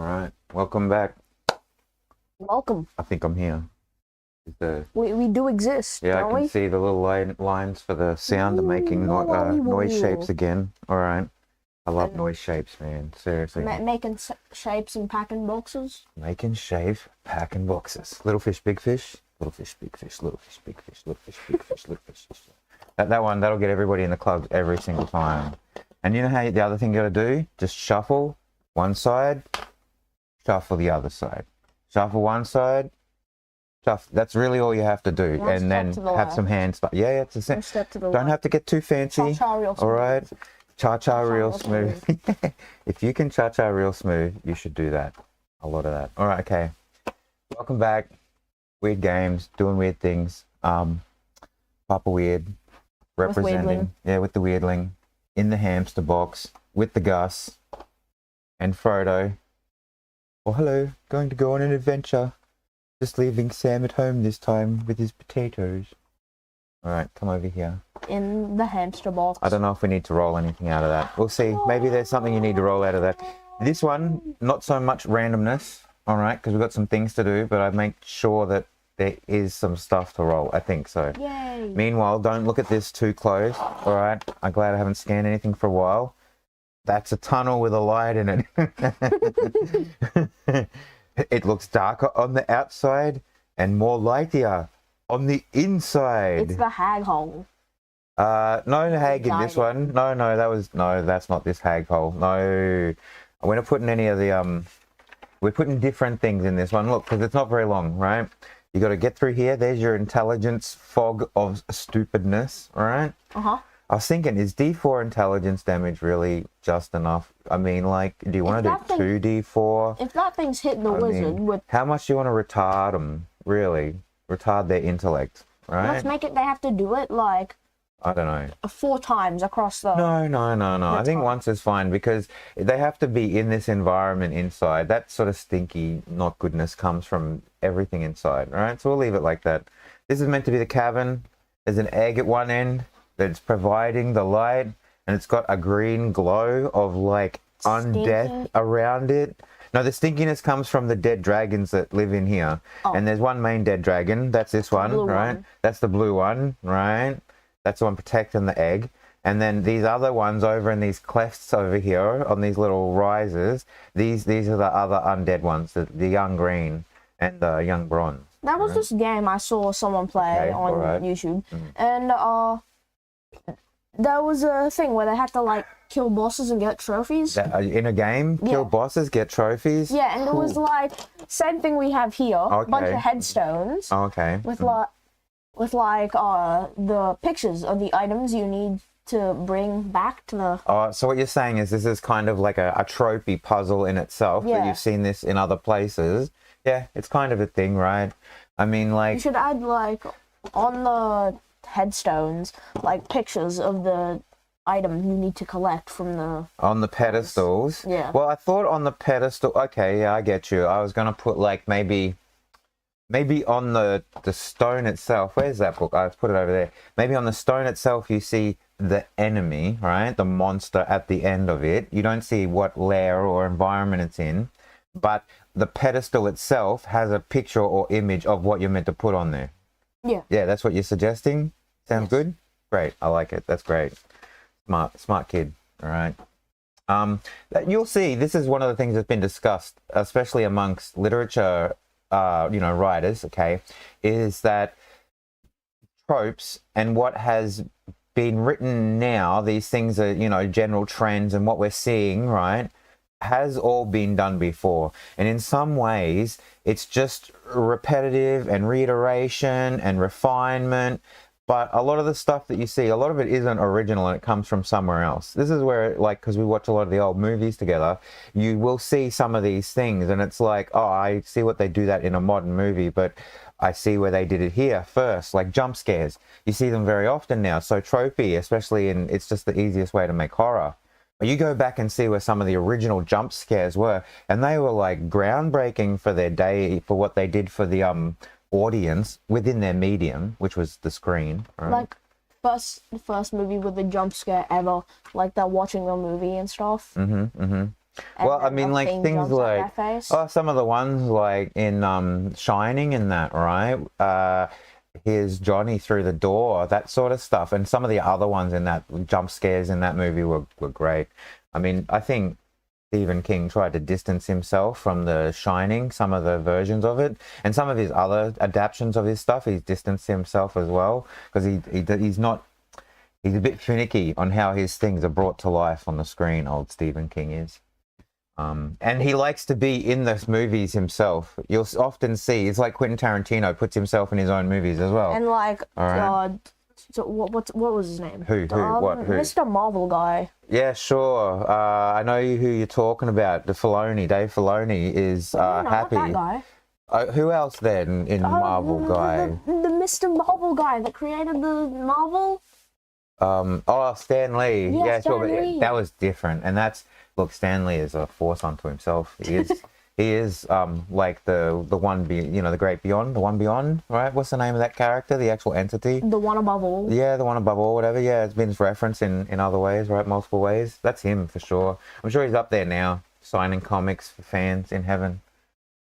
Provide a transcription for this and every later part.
All right, welcome back. Welcome. I think I'm here. We do exist, Yeah, I don't can we? see the little lines for the sound of making noise shapes again. All right. I love noise shapes, man. Seriously. Making shapes and packing boxes. Making shapes, packing boxes. Little fish, big fish. Little fish, big fish. Little fish, big fish. Little fish, big fish. Little fish. That one, that'll get everybody in the club every single time. And you know how the other thing you got to do? Just shuffle one side, shuffle the other side. Shuffle one side, shuffle. That's really all you have to do. One and then have some hands. Yeah, it's the same. One step to the Don't have to get too fancy. Cha-cha real smooth. All right. Cha-cha real smooth. If you can cha-cha real smooth, you should do that. A lot of that. All right, okay. Welcome back. Weird games, doing weird things. Papa Weird, representing. With the Weirdling. In the hamster box, with the Gus. And Frodo. Oh, hello. Going to go on an adventure. Just leaving Sam at home this time with his potatoes. All right, come over here. In the hamster box. I don't know if we need to roll anything out of that. We'll see. Maybe there's something you need to roll out of that. This one, not so much randomness, all right, because we've got some things to do, but I make sure that there is some stuff to roll. I think so. Yay. Meanwhile, don't look at this too close, all right? I'm glad I haven't scanned anything for a while. That's a tunnel with a light in it. It looks darker on the outside and more lightier on the inside. It's the hag hole. No hag in this one. No, that's not this hag hole. No, we're not putting any of the we're putting different things in this one. Look, because it's not very long, right? You got to get through here. There's your intelligence fog of stupidness, all right? I was thinking, is D4 intelligence damage really just enough? I mean, like, do you want to do 2D4? If that thing's hitting the wizard with... How much do you want to retard them, really? Retard their intellect, right? Let's make it, they have to do it, like... I don't know. 4 times across the... No. I think once is fine, because they have to be in this environment inside. That sort of stinky not goodness comes from everything inside, right? So we'll leave it like that. This is meant to be the cabin. There's an egg at one end that's providing the light, and it's got a green glow of like undeath around it. No, the stinkiness comes from the dead dragons that live in here. And there's one main dead dragon. That's this one, right? That's the blue one, right? That's the one protecting the egg. And then these other ones over in these clefts over here on these little rises, these are the other undead ones, the young green and the young bronze. That was this game I saw someone play on YouTube. And there was a thing where they had to like kill bosses and get trophies. In a game? Kill bosses, get trophies? Yeah, and it was like same thing we have here. A bunch of headstones. With like the pictures of the items you need to bring back to the... so what you're saying is this is kind of like a trophy puzzle in itself, that you've seen this in other places. Yeah, it's kind of a thing, right? I mean, like... You should add, like, on the headstones, like, pictures of the item you need to collect from the... On the pedestals? Yeah. Well, I thought on the pedestal... Okay, yeah, I get you. I was going to put, like, maybe on the stone itself. Where's that book? I put it over there. Maybe on the stone itself you see the enemy, right? The monster at the end of it. You don't see what layer or environment it's in, but the pedestal itself has a picture or image of what you're meant to put on there. Yeah. Yeah, that's what you're suggesting? Sounds good? Great. I like it. That's great. Smart kid. All right. You'll see, this is one of the things that's been discussed, especially amongst literature writers, okay, is that tropes and what has been written now, these things are, general trends, and what we're seeing, right, has all been done before. And in some ways, it's just repetitive and reiteration and refinement. But a lot of the stuff that you see, a lot of it isn't original and it comes from somewhere else. This is where, like, because we watch a lot of the old movies together, you will see some of these things and it's like, oh, I see what they do that in a modern movie, but I see where they did it here first, like jump scares. You see them very often now. So tropey, especially it's just the easiest way to make horror. You go back and see where some of the original jump scares were, and they were like groundbreaking for their day, for what they did for the audience within their medium, which was the screen, right? Like the first movie with the jump scare ever, like they're watching the movie and stuff. Well, I mean, like things like some of the ones like in Shining and that, right? Here's Johnny through the door, that sort of stuff, and some of the other ones in that jump scares in that movie were great. I mean, I think Stephen King tried to distance himself from The Shining, some of the versions of it, and some of his other adaptations of his stuff. He's distanced himself as well because he's not. He's a bit finicky on how his things are brought to life on the screen. Old Stephen King is. And he likes to be in those movies himself. You'll often see, it's like Quentin Tarantino puts himself in his own movies as well. And like, so what was his name? Who? Who? Mr. Marvel guy. Yeah, sure. I know who you're talking about. Dave Filoni is happy. That guy. Who else then in Marvel guy? The Mr. Marvel guy that created the Marvel. Stan Lee. Yeah, sure. Stan Lee. That was different, and look, Stan Lee is a force unto himself. He is like the one, the great beyond, the one beyond, right? What's the name of that character? The actual entity? The one above all. Yeah, the one above all, whatever. Yeah, it's been referenced in other ways, right? Multiple ways. That's him for sure. I'm sure he's up there now, signing comics for fans in heaven.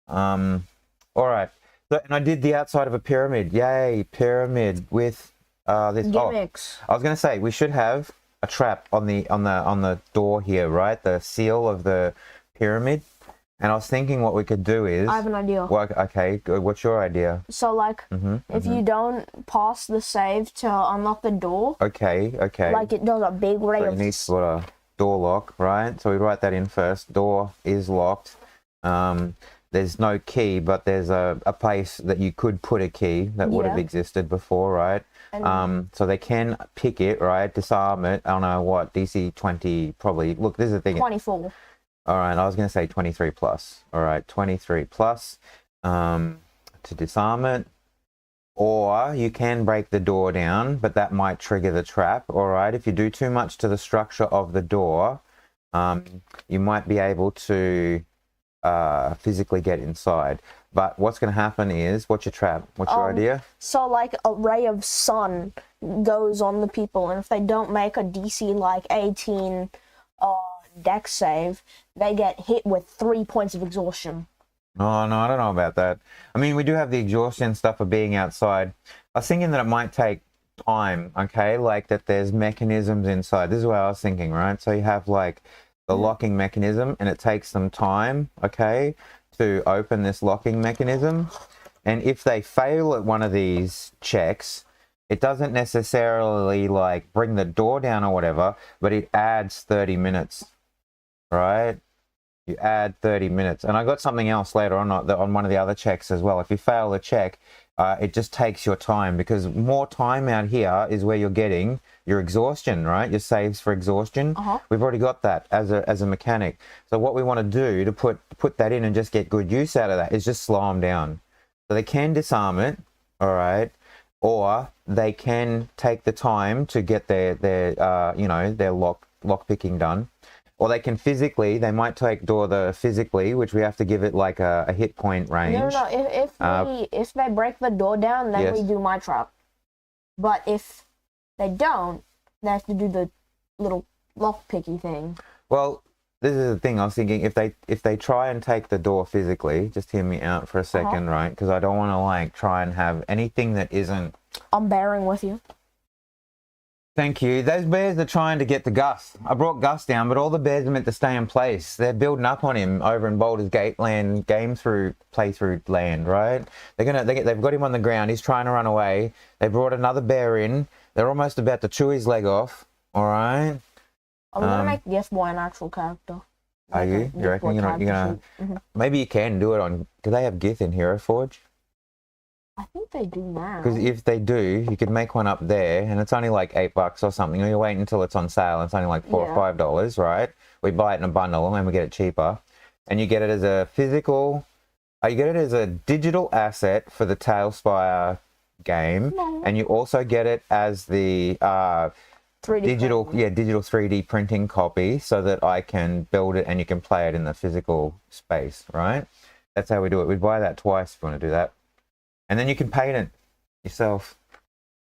All right. So, and I did the outside of a pyramid. Yay, pyramid with this gimmicks. I was going to say we should have a trap on the door here, right? The seal of the pyramid. And I was thinking what we could do is... I have an idea. Well, okay, good. What's your idea? So, like, if you don't pass the save to unlock the door... Okay. Like, it does a big ray of... It needs to put a door lock, right? So we write that in first. Door is locked. There's no key, but there's a place that you could put a key that would have existed before, right? So they can pick it, right? Disarm it. I don't know what, DC 20 probably. Look, this is the thing. 24. All right, I was going to say 23 plus. All right, 23 plus to disarm it. Or you can break the door down, but that might trigger the trap. All right, if you do too much to the structure of the door, you might be able to physically get inside. But what's going to happen is, what's your trap? What's your idea? So, like, a ray of sun goes on the people, and if they don't make a DC, like, 18 dex save, they get hit with 3 points of exhaustion. Oh, no, I don't know about that. I mean, we do have the exhaustion stuff of being outside. I was thinking that it might take time, okay? Like, that there's mechanisms inside. This is what I was thinking, right? So you have, like, the locking mechanism, and it takes some time, okay, to open this locking mechanism. And if they fail at one of these checks, it doesn't necessarily, like, bring the door down or whatever, but it adds 30 minutes, right? You add 30 minutes. And I got something else later on one of the other checks as well. If you fail a check, it just takes your time, because more time out here is where you're getting your exhaustion, right? Your saves for exhaustion. We've already got that as a mechanic. So what we want to do to put that in and just get good use out of that is just slow them down. So they can disarm it, all right, or they can take the time to get their lock picking done. Or they can they might take door physically, which we have to give it like a hit point range. No. If they break the door down, then we do my trap. But if they don't, they have to do the little lock picky thing. Well, this is the thing I was thinking. If they try and take the door physically, just hear me out for a second, right? Because I don't want to like try and have anything that isn't. I'm bearing with you. Thank you. Those bears are trying to get to Gus. I brought Gus down, but all the bears are meant to stay in place. They're building up on him over in Baldur's Gate land, playthrough land, right? They've got him on the ground. He's trying to run away. They brought another bear in. They're almost about to chew his leg off. All right. I'm gonna make Gift Boy an actual character. Are you? You reckon you're gonna? Maybe you can do it on. Do they have Gith in Hero Forge? I think they do now. Because if they do, you could make one up there, and it's only like $8 or something. Or you wait until it's on sale, and it's only like $4 or $5, right? We buy it in a bundle, and we get it cheaper, and you get it as a physical. You get it as a digital asset for the Tailspire game, and you also get it as the 3D digital 3D printing copy, so that I can build it and you can play it in the physical space, right? That's how we do it. We buy that twice if you want to do that. And then you can paint it yourself.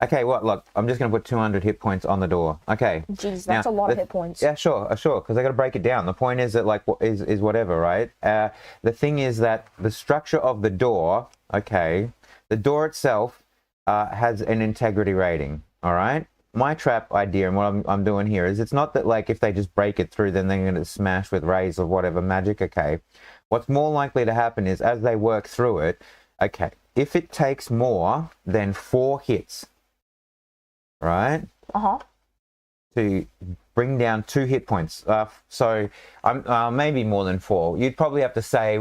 Okay, what? Look, I'm just going to put 200 hit points on the door. Okay. Jeez, that's a lot of hit points. Yeah, sure, because I got to break it down. The point is that, like, is whatever, right? The thing is that the structure of the door, okay, the door itself has an integrity rating, all right? My trap idea and what I'm doing here is it's not that, like, if they just break it through, then they're going to smash with rays or whatever magic, okay? What's more likely to happen is as they work through it, okay, if it takes more than 4 hits, right? To bring down 2 hit points. So I'm maybe more than 4. You'd probably have to say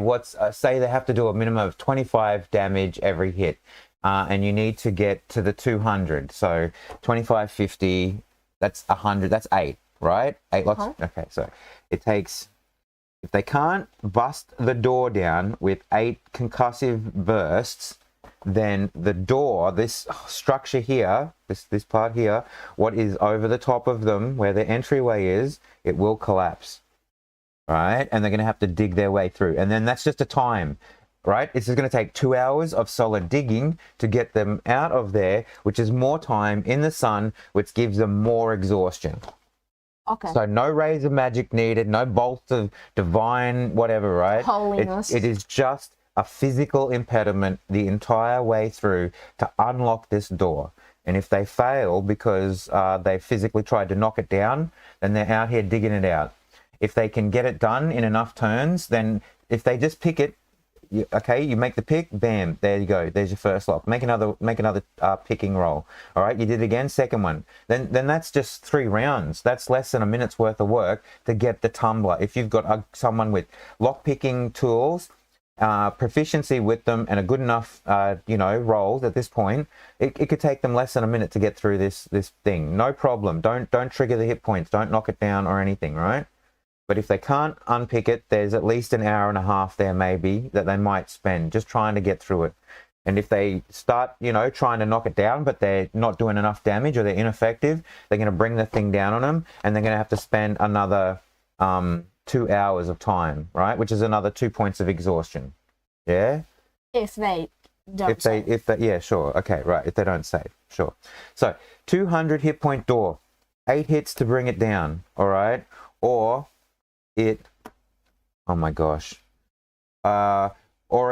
say they have to do a minimum of 25 damage every hit, and you need to get to the 200. So 25, 50. That's 100. That's 8, right? 8 lots. Okay, so it takes. If they can't bust the door down with 8 concussive bursts, then the door, this structure here, this part here, what is over the top of them, where the entryway is, it will collapse, right? And they're going to have to dig their way through. And then that's just a time, right? It's going to take 2 hours of solid digging to get them out of there, which is more time in the sun, which gives them more exhaustion. Okay. So no rays of magic needed, no bolts of divine whatever, right? Holiness. It is just a physical impediment the entire way through to unlock this door. And if they fail because they physically tried to knock it down, then they're out here digging it out. If they can get it done in enough turns, then if they just pick it, you make the pick, bam, there you go. There's your first lock. Make another picking roll. All right, you did it again, second one. Then that's just 3 rounds. That's less than a minute's worth of work to get the tumbler. If you've got someone with lock picking tools, proficiency with them, and a good enough rolls at this point, it could take them less than a minute to get through this thing. No problem. Don't trigger the hit points. Don't knock it down or anything, right? But if they can't unpick it, there's at least an hour and a half there maybe that they might spend just trying to get through it. And if they start, trying to knock it down, but they're not doing enough damage or they're ineffective, they're going to bring the thing down on them, and they're going to have to spend another 2 hours of time, right? Which is another 2 points of exhaustion. Yeah? If they don't save. Yeah, sure. Okay, right. If they don't save, sure. So 200 hit point door, 8 hits to bring it down, all right? Or oh my gosh. Or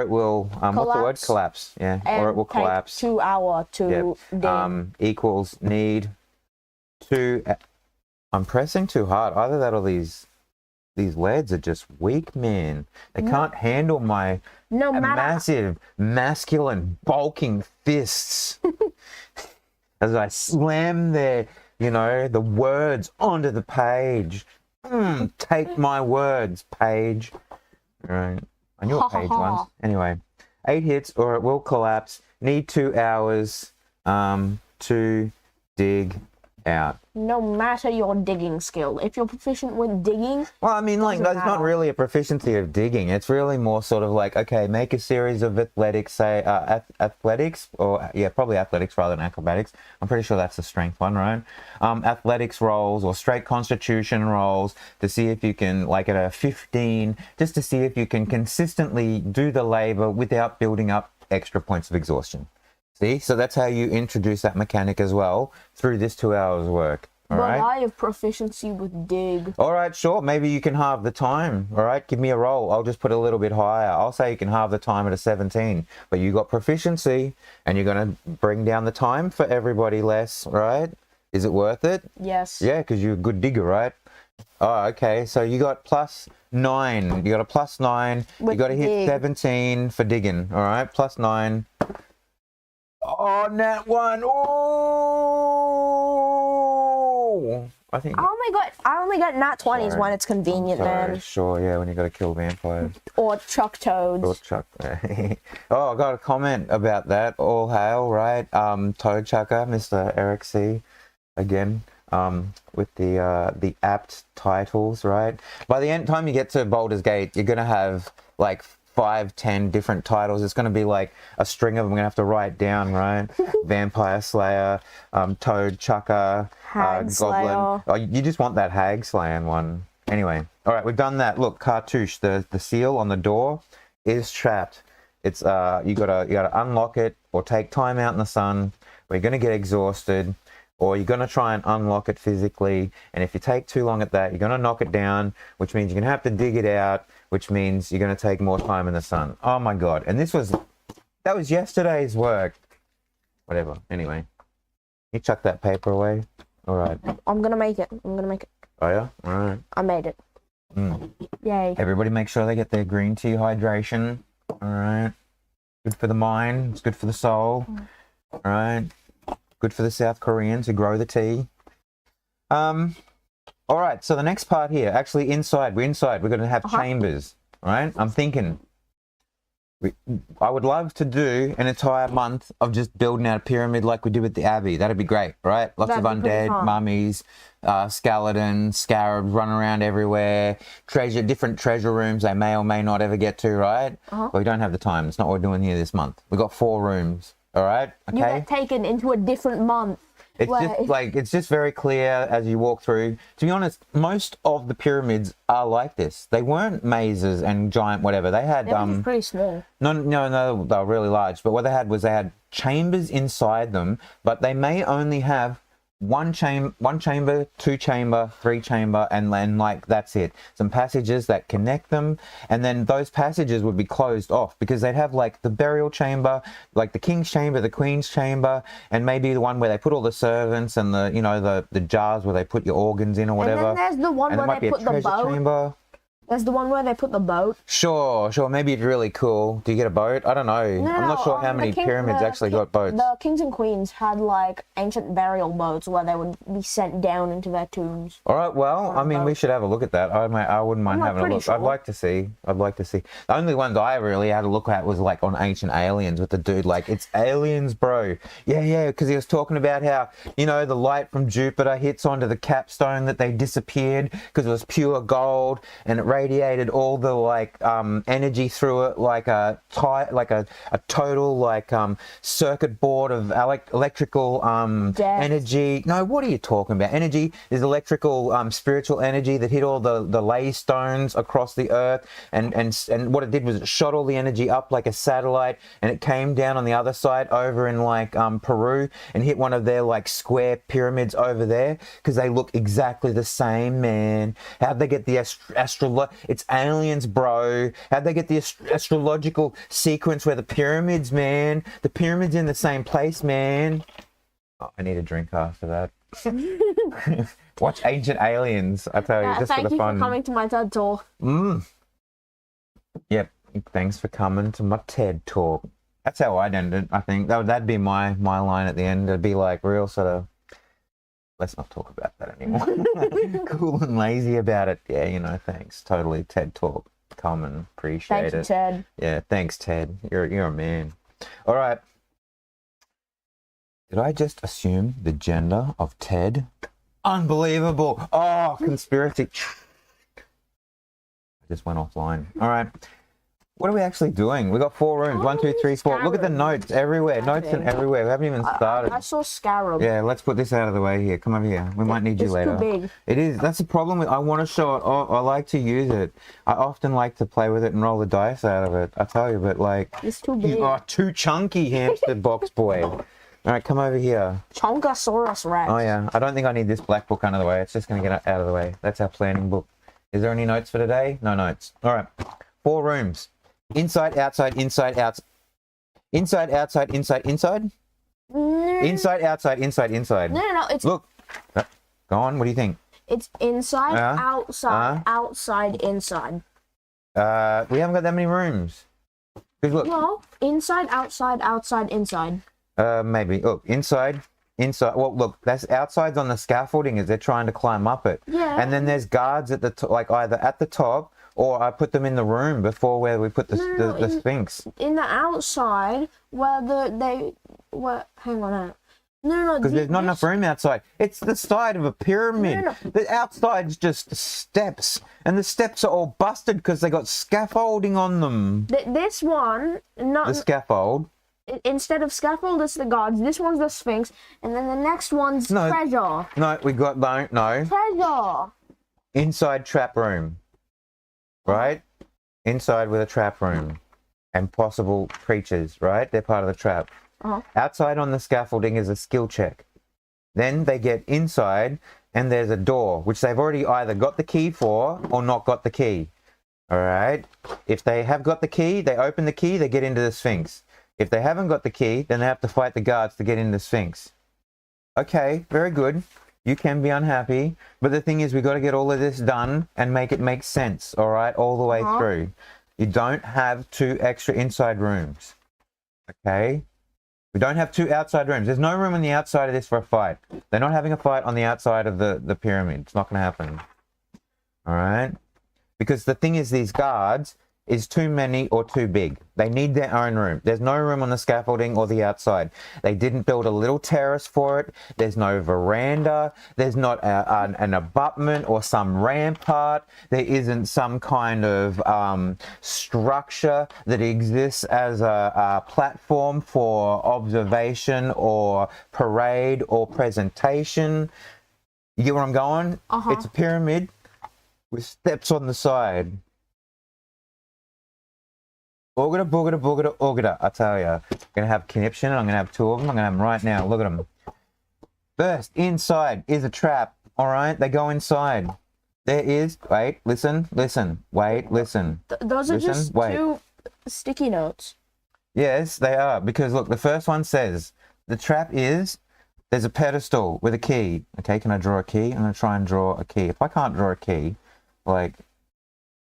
it will, what's the word? Collapse. Yeah. Or it will collapse. 2 hours to dig. Equals need 2. I'm pressing too hard. Either that or these leads are just weak, man. They can't handle my massive, masculine, bulking fists. As I slam the words onto the page. Take my words, page. All right. I knew a page once. Anyway, 8 hits or it will collapse. Need 2 hours to dig out. No matter your digging skill. If you're proficient with digging... Well, I mean, like, that's not really a proficiency of digging. It's really more sort of like, okay, make a series of athletics, say, athletics, or, yeah, probably athletics rather than acrobatics. I'm pretty sure that's the strength one, right? Athletics rolls or straight constitution rolls to see if you can, like, at a 15, just to see if you can consistently do the labor without building up extra points of exhaustion. See, so that's how you introduce that mechanic as well through this 2 hours work. All right. I have proficiency with dig. All right, sure. Maybe you can halve the time. All right, give me a roll. I'll just put a little bit higher. I'll say you can halve the time at a 17, but you got proficiency and you're going to bring down the time for everybody less, right? Is it worth it? Yes. Yeah, because you're a good digger, right? Oh, okay. So you got +9. You got a +9. You got to hit 17 for digging. All right, +9. Oh, nat 1. Oh! I think I only got nat 20s when it's convenient, man. Sure, yeah, when you got to kill vampires. Or chuck toads. Or chuck. Oh, I got a comment about that. All hail, right? Toad chucker, Mr. Eric C. Again, with the apt titles, right? By the time you get to Baldur's Gate, you're gonna have like 5-10 different titles. It's going to be like a string of them. I'm going to have to write down, right? Vampire Slayer, Toad Chucker, Hag Goblin. Slayer. Oh, you just want that Hag Slaying one. Anyway, all right, we've done that. Look, Cartouche, the seal on the door is trapped. It's you gotta unlock it or take time out in the sun. where you're going to get exhausted, or you're going to try and unlock it physically. And if you take too long at that, you're going to knock it down, which means you're going to have to dig it out, which means you're going to take more time in the sun. Oh my God. And that was yesterday's work. Whatever. Anyway, you chuck that paper away. All right. I'm going to make it. Oh yeah? All right. I made it. Yay. Everybody make sure they get their green tea hydration. All right. Good for the mind. It's good for the soul. All right. Good for the South Koreans who grow the tea. All right, so the next part here, actually inside. We're going to have chambers, right? I'm thinking I would love to do an entire month of just building out a pyramid like we did with the Abbey. That'd be great, right? Lots of undead, mummies, skeletons, scarabs running around everywhere, different treasure rooms they may or may not ever get to, right? But we don't have the time. It's not what we're doing here this month. We've got 4 rooms. All right. Okay. You get taken into a different month. It's just very clear as you walk through. To be honest, most of the pyramids are like this. They weren't mazes and giant whatever. They had pretty small. No, they were really large. But what they had chambers inside them, but they may only have one chamber, 2 chamber, 3 chamber, and then like that's it. Some passages that connect them, and then those passages would be closed off because they'd have like the burial chamber, like the king's chamber, the queen's chamber, and maybe the one where they put all the servants and the jars where they put your organs in or whatever. And then there's the one where they put the boat. Chamber. There's the one where they put the boat. Sure. Maybe it's really cool. Do you get a boat? I don't know. I'm not sure how many pyramids actually got boats. The kings and queens had like ancient burial boats where they would be sent down into their tombs. All right. Well, I mean, we should have a look at that. I wouldn't mind having a look. Sure. I'd like to see. The only ones I really had a look at was like on Ancient Aliens with the dude like, it's aliens, bro. Yeah. Because he was talking about how, the light from Jupiter hits onto the capstone that they disappeared because it was pure gold and it radiated all the like energy through it like a total circuit board of electrical energy. No, what are you talking about? Energy is electrical spiritual energy that hit all the ley stones across the earth, and what it did was it shot all the energy up like a satellite, and it came down on the other side over in like Peru and hit one of their like square pyramids over there because they look exactly the same, man. How'd they get the it's aliens, bro. How'd they get the astrological sequence where the pyramids, man? The pyramids in the same place, man. Oh, I need a drink after that. Watch Ancient Aliens. I tell you, just for the fun. Thank you for coming to my TED Talk. Yep. Thanks for coming to my TED Talk. That's how I'd end it. I think that'd be my line at the end. It'd be like real sort of. Let's not talk about that anymore. Cool and lazy about it. Yeah, thanks. Totally. TED Talk. Common. Appreciate it. Thank you, Ted. Yeah, thanks, Ted. You're a man. All right. Did I just assume the gender of Ted? Unbelievable. Oh, conspiracy. I just went offline. All right. What are we actually doing? We got 4 rooms. 1, 2, 3, 4. Look at the notes everywhere. Notes and everywhere. We haven't even started. I saw scarab. Yeah, let's put this out of the way here. Come over here. We might need you later. It's too big. It is. That's the problem. I want to show it. I like to use it. I often like to play with it and roll the dice out of it. I tell you, but like... It's too big. You are too chunky, hamster box boy. All right, come over here. Chonkosaurus Rex. Oh, yeah. I don't think I need this black book out of the way. It's just going to get out of the way. That's our planning book. Is there any notes for today? No notes. All right. 4 rooms. Inside, outside, inside, outside. Inside, outside, inside, inside? Inside, outside, inside, inside. No. It's... Look. Go on. What do you think? It's inside, outside, outside, inside. We haven't got that many rooms. Look. No. Inside, outside, outside, inside. Maybe. Look. Inside. Well, look, that's outside's on the scaffolding as they're trying to climb up it. Yeah. And then there's guards at the like either at the top or I put them in the room before where we put the Sphinx. In the outside where hang on. No. Because there's not enough room outside. It's the side of a pyramid. No. The outside's just steps, and the steps are all busted because they got scaffolding on them. This one, not the scaffold. Instead of scaffold, it's the gods. This one's the Sphinx, and then the next one's treasure. No, we got no. Treasure. Inside trap room. Right? Inside with a trap room. And possible creatures, right? They're part of the trap. Outside on the scaffolding is a skill check. Then they get inside and there's a door, which they've already either got the key for or not got the key. All right. If they have got the key, they open the key, they get into the Sphinx. If they haven't got the key, then they have to fight the guards to get in the Sphinx. Okay, very good. You can be unhappy, but the thing is, we got to get all of this done and make it make sense, all right, all the way through. You don't have 2 extra inside rooms, okay? We don't have 2 outside rooms. There's no room on the outside of this for a fight. They're not having a fight on the outside of the pyramid. It's not going to happen, all right? Because the thing is, these guards is too many or too big. They need their own room. There's no room on the scaffolding or the outside. They didn't build a little terrace for it. There's no veranda. There's not an abutment or some rampart. There isn't some kind of structure that exists as a platform for observation or parade or presentation. You get where I'm going? It's a pyramid with steps on the side. Oogada, boogada, boogada, oogada. I tell you, I'm going to have conniption and I'm going to have 2 of them. I'm going to have them right now. Look at them. First, inside is a trap. All right, they go inside. There is, wait, listen, wait, listen. Those are just 2 sticky notes. Yes, they are. Because look, the first one says, the trap is, there's a pedestal with a key. Okay, can I draw a key? I'm going to try and draw a key. If I can't draw a key, like,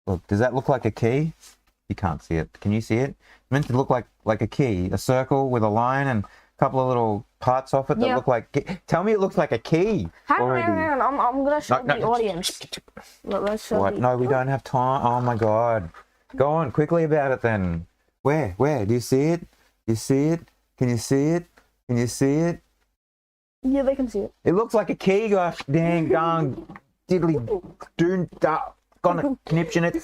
look, does that look like a key? You can't see it. Can you see it? It's meant to look like a key, a circle with a line and a couple of little parts off it that look like. Tell me it looks like a key. Hang on. I'm gonna show the audience. Let's show what? No, we don't have time. Oh my god. Go on quickly about it then. Where? Do you see it? You see it? Can you see it? Can you see it? Yeah, they can see it. It looks like a key. Gosh, dang, dong, diddly, doon, da, gonna conniption it.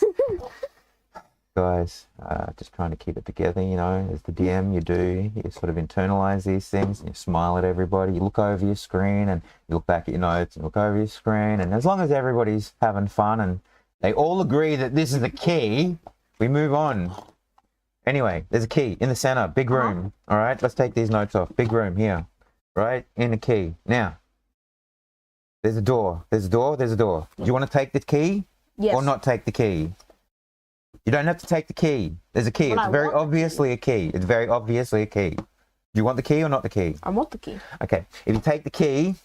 Guys, just trying to keep it together, you know, as the DM you do, you sort of internalize these things, and you smile at everybody, you look over your screen and you look back at your notes and look over your screen, and as long as everybody's having fun and they all agree that this is the key, we move on. Anyway, there's a key in the center, big room. All right, let's take these notes off. Big room here, right, in the key. Now, there's a door, there's a door. Do you want to take the key or not take the key? You don't have to take the key. There's a key. It's very obviously a key. It's very obviously a key. Do you want the key or not the key? I want the key. Okay. If you take the key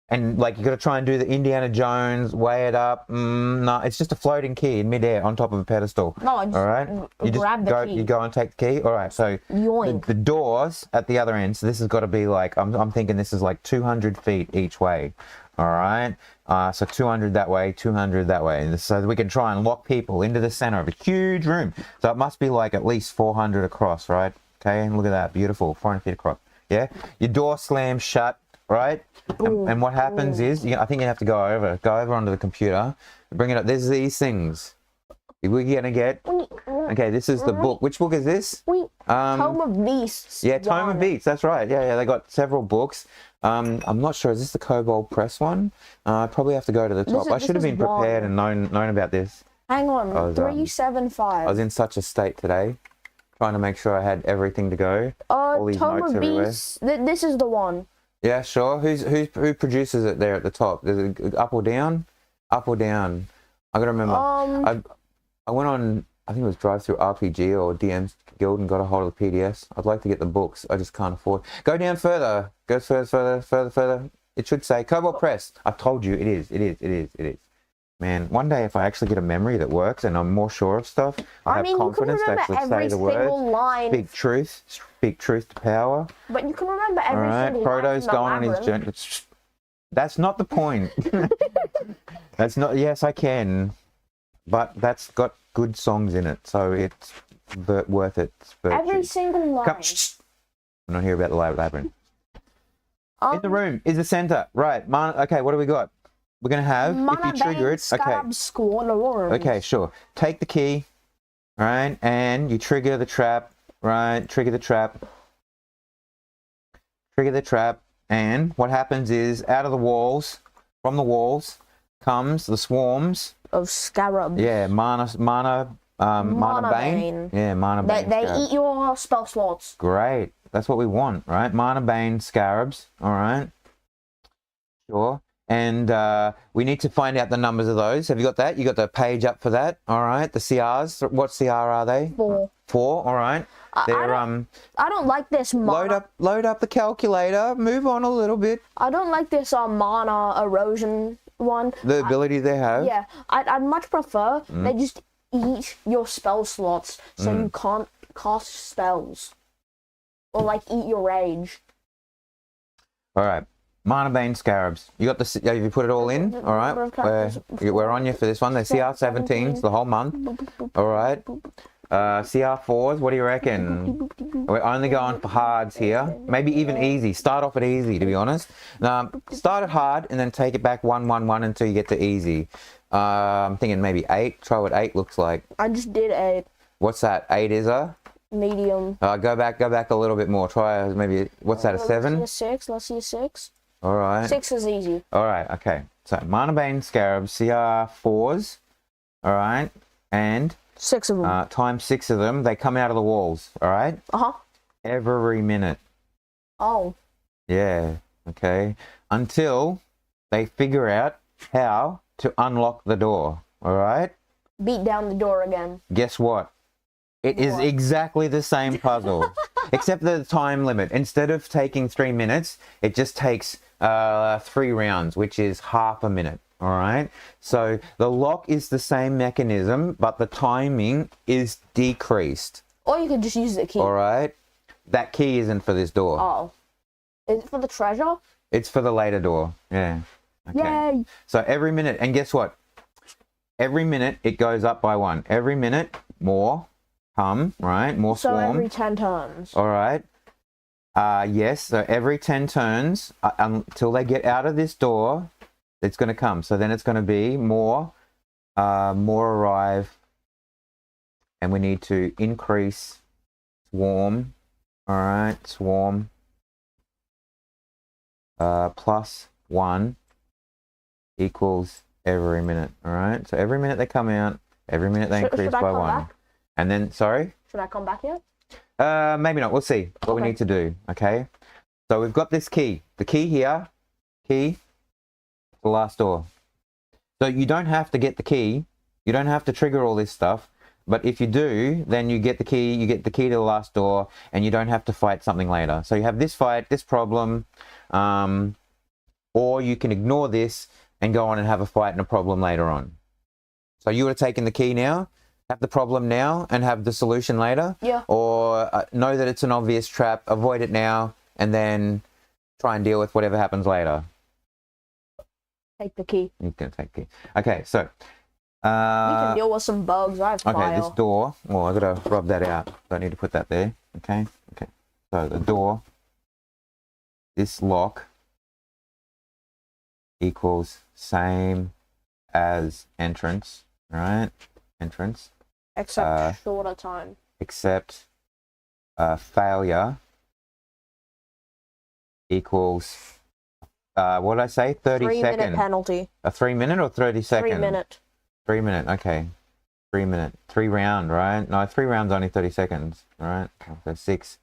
and like you got to try and do the Indiana Jones, weigh it up. No, it's just a floating key in midair on top of a pedestal. No, I just all right. You grab just the key. You go and take the key. All right. So the doors at the other end. So this has got to be like I'm thinking this is like 200 feet each way. All right. So 200 that way, 200 that way. And so we can try and lock people into the center of a huge room. So it must be like at least 400 across, right? Okay, and look at that. Beautiful. 400 feet across. Yeah? Your door slams shut, right? And what happens is, I think you have to go over onto the computer, bring it up. There's these things. We're going to get... Okay, this is the book. Which book is this? Tome of Beasts. Yeah, Tome of Beasts. That's right. Yeah, they got several books. I'm not sure. Is this the Kobold Press one? I probably have to go to the top. I should have been prepared and known about this. Hang on. 375. I was in such a state today, trying to make sure I had everything to go. All these Tome notes of everywhere. Beasts. This is the one. Yeah, sure. Who produces it there at the top? Is it up or down? Up or down? I gotta remember. I went on. I think it was Drive Through RPG or DM's Guild and got a hold of the PDFs. I'd like to get the books. I just can't afford. Go down further. Go further. It should say Kobold Press. I've told you it is. Man, one day if I actually get a memory that works and I'm more sure of stuff, I have confidence to actually say the words. Speak truth to power. But you can remember every single line. Frodo's going on his journey. That's not the point. That's not. Yes, I can, but that's got good songs in it, so it's worth it. Every single line. I'm not here about the labyrinth. In the room is the center, right? Okay, what do we got? We're gonna have if you trigger it. Okay, sure. Take the key, right, and you trigger the trap, right? Trigger the trap, and what happens is from the walls comes the swarms of scarabs. Yeah, mana bane. Yeah, mana bane. They eat your spell slots. Great. That's what we want, right? Mana Bane Scarabs, all right? Sure. And we need to find out the numbers of those. Have you got that? You got the page up for that? All right. The CRs. What CR are they? 4. 4. All right. They're I don't like this mana. Load up the calculator. Move on a little bit. I don't like this mana erosion one. The ability they have. Yeah. I'd much prefer they just eat your spell slots so you can't cast spells, or like eat your rage. All right. Mana Bane Scarabs. You got the. Have you put it all in? All right. We're on you for this one. The CR17s the whole month. All right. CR4s. What do you reckon? We're only going for hards here. Maybe even easy. Start off at easy, to be honest. Start at hard and then take it back 1, 1, 1 until you get to easy. I'm thinking maybe 8. Try what 8 looks like. I just did 8. What's that? 8 is a medium. Go back a little bit more. Try maybe. What's that? A 7? Let's see a 6. Let's see a 6. All right. 6 is easy. All right. Okay. So Mana Bane Scarabs, CR4s. All right. And 6 of them. Times 6 of them. They come out of the walls. All right. Every minute. Oh. Yeah. Okay. Until they figure out how to unlock the door. All right. Beat down the door again. Guess what? It is exactly the same puzzle, except the time limit. Instead of taking 3 minutes, it just takes 3 rounds, which is half a minute. All right. So the lock is the same mechanism, but the timing is decreased. Or you could just use the key. All right. That key isn't for this door. Oh. Is it for the treasure? It's for the later door. Yeah. Okay. Yay. So every minute, and guess what? Every minute it goes up by 1. Every minute more come, right? More swarm. So every 10 turns. All right. Yes. So every 10 turns until they get out of this door, it's going to come. So then it's going to be more arrive, and we need to increase swarm. All right, swarm plus 1 equals every minute. All right. So every minute they come out, every minute they increase by 1. Back? And then, sorry? Should I come back yet? Maybe not. We'll see what we need to do. Okay. So we've got this key. The key here, the last door. So you don't have to get the key. You don't have to trigger all this stuff. But if you do, then you get the key. You get the key to the last door, and you don't have to fight something later. So you have this fight, this problem, or you can ignore this and go on and have a fight and a problem later on. So you would have taken the key now, have the problem now, and have the solution later? Yeah. Or know that it's an obvious trap, avoid it now, and then try and deal with whatever happens later? Take the key. You can take the key. Okay, so... we can deal with some bugs. I have fire. Okay, this door... Well, I've got to rub that out. Don't need to put that there. Okay, okay. So the door... This lock... equals same as entrance, right? Entrance. Except shorter time. Except failure equals, what did I say? 30 3 seconds. minute penalty. A 3 minute or 30 seconds? 3 minute. 3 minute, okay. 3 minute. 3 round, right? No, 3 rounds only 30 seconds, right? So 6,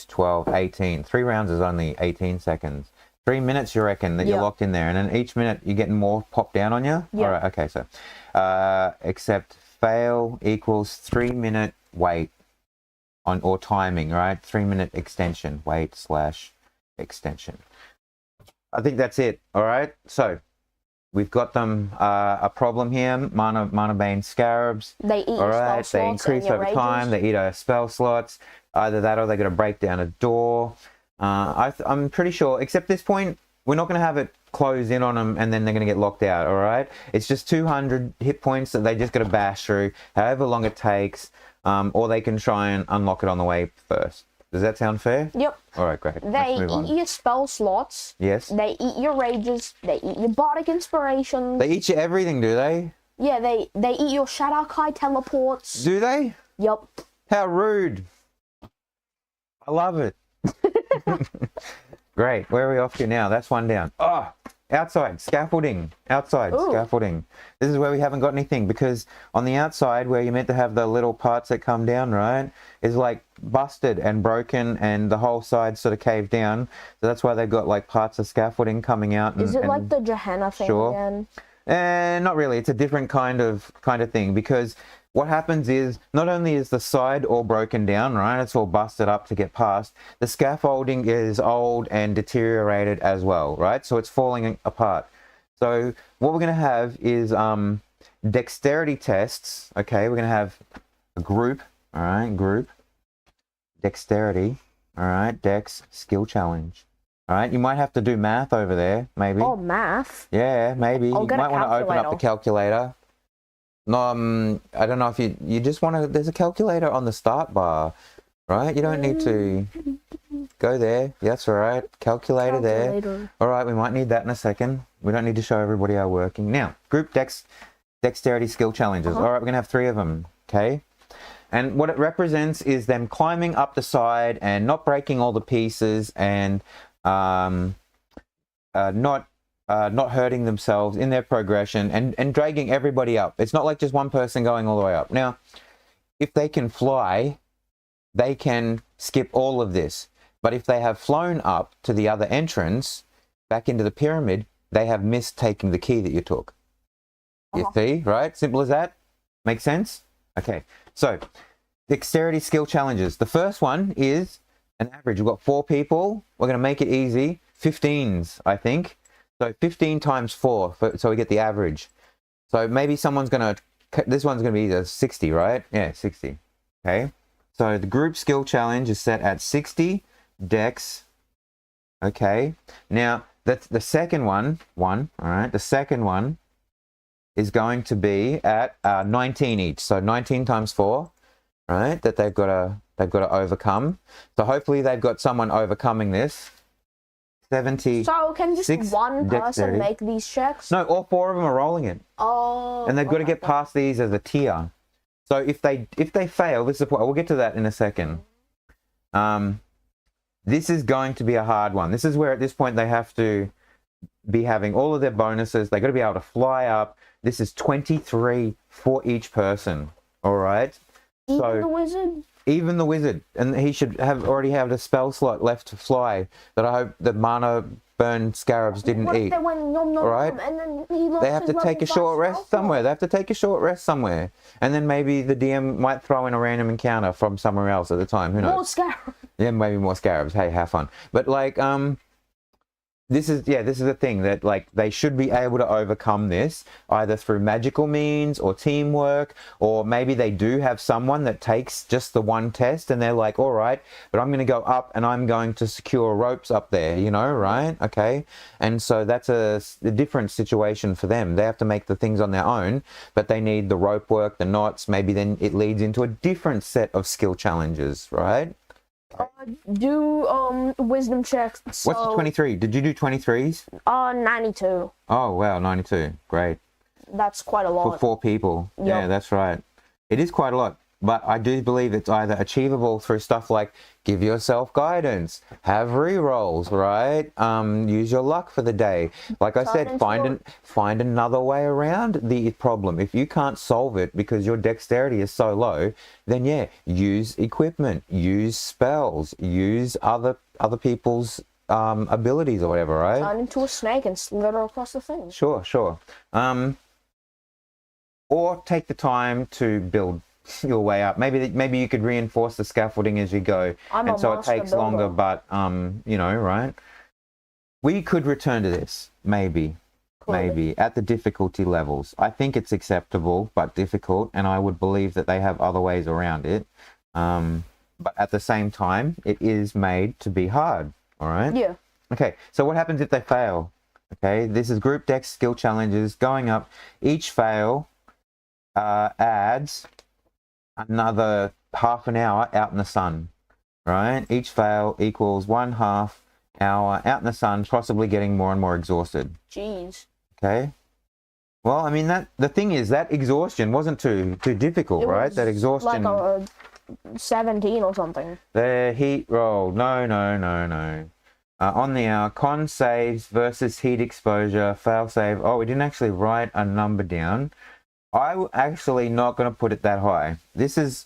12, 18. 3 rounds is only 18 seconds. 3 minutes, you reckon, that you're locked in there, and then each minute you're getting more popped down on you? Yeah. All right, okay, so except fail equals 3 minute wait on, or timing, right? 3 minute extension, wait / extension. I think that's it, all right? So we've got them a problem here, Mana Bane Scarabs. They eat all right, spell they slots increase over time, they eat our spell slots. Either that or they're going to break down a door. I'm pretty sure, except this point, we're not going to have it close in on them and then they're going to get locked out, all right? It's just 200 hit points that they just got to bash through, however long it takes, or they can try and unlock it on the way first. Does that sound fair? Yep. All right, great. They eat your spell slots. Yes. They eat your rages. They eat your bardic inspirations. They eat you everything, do they? Yeah, they eat your Shadowkai teleports. Do they? Yep. How rude. I love it. Great. Where are we off to now? That's one down. Oh, outside, scaffolding. Outside, Ooh. scaffolding. This is where we haven't got anything, because on the outside where you're meant to have the little parts that come down, right, is like busted and broken, and the whole side sort of caved down. So that's why they've got like parts of scaffolding coming out. Is it like the Gehenna thing again? Not really. It's a different kind of thing, because what happens is, not only is the side all broken down, right, it's all busted up to get past, the scaffolding is old and deteriorated as well, right? So it's falling apart. So what we're going to have is dexterity tests, okay? We're going to have a group, all right, group, dexterity, all right, dex, skill challenge. All right, you might have to do math over there, maybe. Oh, math? Yeah, maybe. You might want to open up the calculator. No, I don't know if you just want to, there's a calculator on the start bar, right? You don't need to go there. That's all right. Calculator there. All right, we might need that in a second. We don't need to show everybody our working. Now, group dexterity skill challenges. All right, we're going to have 3 of them, okay? And what it represents is them climbing up the side and not breaking all the pieces, and not hurting themselves in their progression, and dragging everybody up. It's not like just one person going all the way up. Now, if they can fly, they can skip all of this. But if they have flown up to the other entrance, back into the pyramid, they have missed taking the key that you took. You see, right? Simple as that. Make sense? Okay. So, dexterity skill challenges. The first one is an average. We've got 4 people. We're going to make it easy. 15s, I think. So 15 times 4, so we get the average. So maybe someone's going to, this one's going to be the 60, right? Yeah, 60. Okay. So the group skill challenge is set at 60 dex. Okay. Now, that's the second one, all right, the second one is going to be at 19 each. So 19 times 4, right, that they've got to overcome. So hopefully they've got someone overcoming this. 70. So can just one person make these checks? No, all 4 of them are rolling it. Oh. And they've got to get past these as a tier. So if they fail, this is what we'll get to that in a second. This is going to be a hard one. This is where at this point they have to be having all of their bonuses. They've got to be able to fly up. This is 23 for each person. All right. Even the wizard? Even the wizard, and he should already have a spell slot left to fly that I hope the mana burn scarabs didn't eat. They went nom, nom, all right? And then he lost they have to take a short rest somewhere. They have to take a short rest somewhere. And then maybe the DM might throw in a random encounter from somewhere else at the time. Who knows? More scarabs. Yeah, maybe more scarabs. Hey, have fun. But like, this is the thing that like they should be able to overcome this either through magical means or teamwork, or maybe they do have someone that takes just the one test and they're like, all right, but I'm going to go up and I'm going to secure ropes up there, you know, right? Okay. And so that's a different situation for them. They have to make the things on their own, but they need the rope work, the knots. Maybe then it leads into a different set of skill challenges, right? Do wisdom checks. So, what's the 23? Did you do 23s? 92. Oh wow, 92. Great. That's quite a lot. For 4 people. Yep. Yeah, that's right. It is quite a lot. But I do believe it's either achievable through stuff like give yourself guidance, have re-rolls, right? Use your luck for the day. Like I said, find another way around the problem. If you can't solve it because your dexterity is so low, then yeah, use equipment, use spells, use other people's abilities or whatever, right? Turn into a snake and slither across the thing. Sure. Or take the time to build your way up. Maybe you could reinforce the scaffolding as you go, and so it takes longer. But you know, right? We could return to this, maybe at the difficulty levels. I think it's acceptable, but difficult, and I would believe that they have other ways around it. But at the same time, it is made to be hard. All right. Yeah. Okay. So what happens if they fail? Okay. This is group dex skill challenges going up. Each fail adds another half an hour out in the sun, right? Each fail equals 1/2 hour out in the sun, possibly getting more and more exhausted. Jeez. Okay. Well, I mean, the thing is that exhaustion wasn't too difficult, right? That exhaustion. Like a 17 or something. The heat roll. No. On the hour, con saves versus heat exposure, fail save. Oh, we didn't actually write a number down. I'm actually not going to put it that high. This is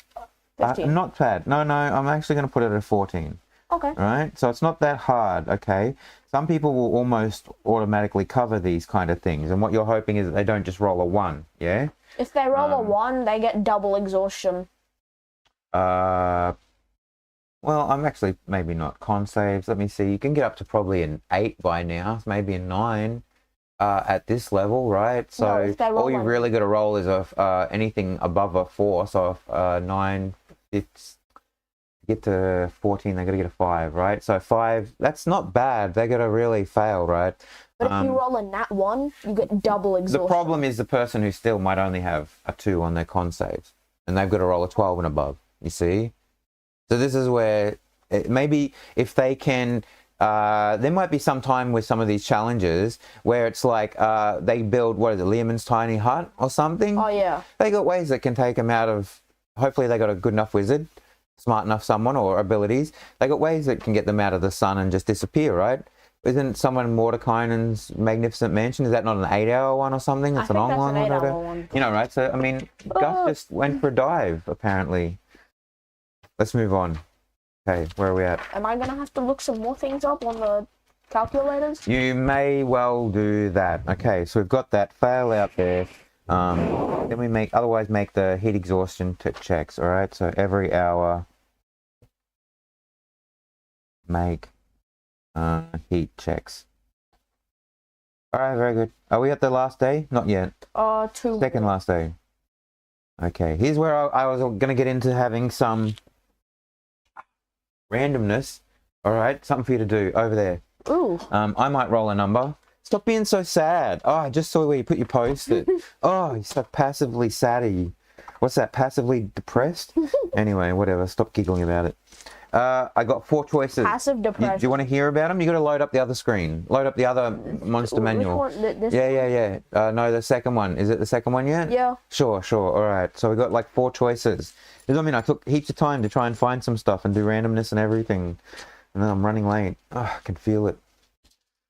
not bad. No, I'm actually going to put it at 14. Okay. Right? So it's not that hard, okay? Some people will almost automatically cover these kind of things, and what you're hoping is that they don't just roll a 1, yeah? If they roll a 1, they get double exhaustion. Well, I'm actually maybe not. Con saves, let me see. You can get up to probably an 8 by now, maybe a 9 at this level, right? So all you really got to roll is anything above a 4. So 9, it's get to 14, they got to get a 5, right? So 5, that's not bad. They got to really fail, right? But if you roll a nat 1, you get double exhaustion. The problem is the person who still might only have a 2 on their con saves, and they've got to roll a 12 and above, you see? So this is where maybe if they can, there might be some time with some of these challenges where it's like they build, what is it, Liamon's tiny hut or something? Oh, yeah. They got ways that can take them out of, hopefully they got a good enough wizard, smart enough someone or abilities. They got ways that can get them out of the sun and just disappear, right? Isn't someone Mordekainen's Magnificent Mansion, is that not an 8-hour one or something? It's an online one. That's an 8-hour one. You know, right? So, I mean, Gus just went for a dive, apparently. Let's move on. Okay, where are we at? Am I going to have to look some more things up on the calculators? You may well do that. Okay, so we've got that fail out there. Then we otherwise make the heat exhaustion checks, all right? So every hour, make heat checks. All right, very good. Are we at the last day? Not yet. 2. Second last day. Okay, here's where I was going to get into having some randomness. All right, something for you to do over there. Ooh. I might roll a number. Stop being so sad. Oh, I just saw where you put your post-it. Oh, you're so passively saddy. What's that? Passively depressed? Anyway, whatever. Stop giggling about it. I got 4 choices. Passive depression. Do you want to hear about them? You got to load up the other screen. Load up the other monster manual. Which one? Yeah. No, the second one. Is it the second one yet? Yeah. Sure. All right. So we got like 4 choices. I mean, I took heaps of time to try and find some stuff and do randomness and everything. And then I'm running late. Oh, I can feel it.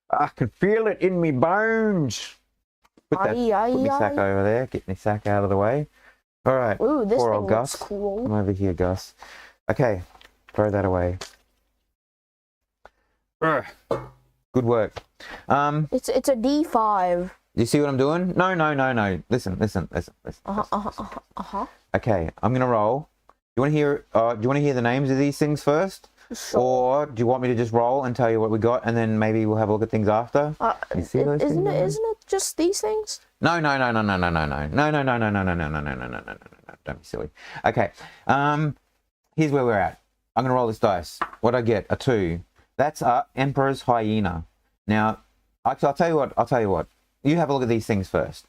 I can feel it in me bones. Put me sack over there. Get me sack out of the way. All right. Ooh, this poor thing old looks Gus. cool. Come over here, Gus. Okay. Throw that away. Good work. It's a D5. You see what I'm doing? No. Listen. Okay, I'm gonna roll. Do you want to hear? Do you want to hear the names of these things first, sure. Or do you want me to just roll and tell you what we got, and then maybe we'll have a look at things after? You see those isn't things? Isn't it just these things? No. Don't be silly. Okay. Here's where we're at. I'm gonna roll this dice. What'd I get? A 2. That's Emperor's Hyena. Now, actually, I'll tell you what. You have a look at these things first.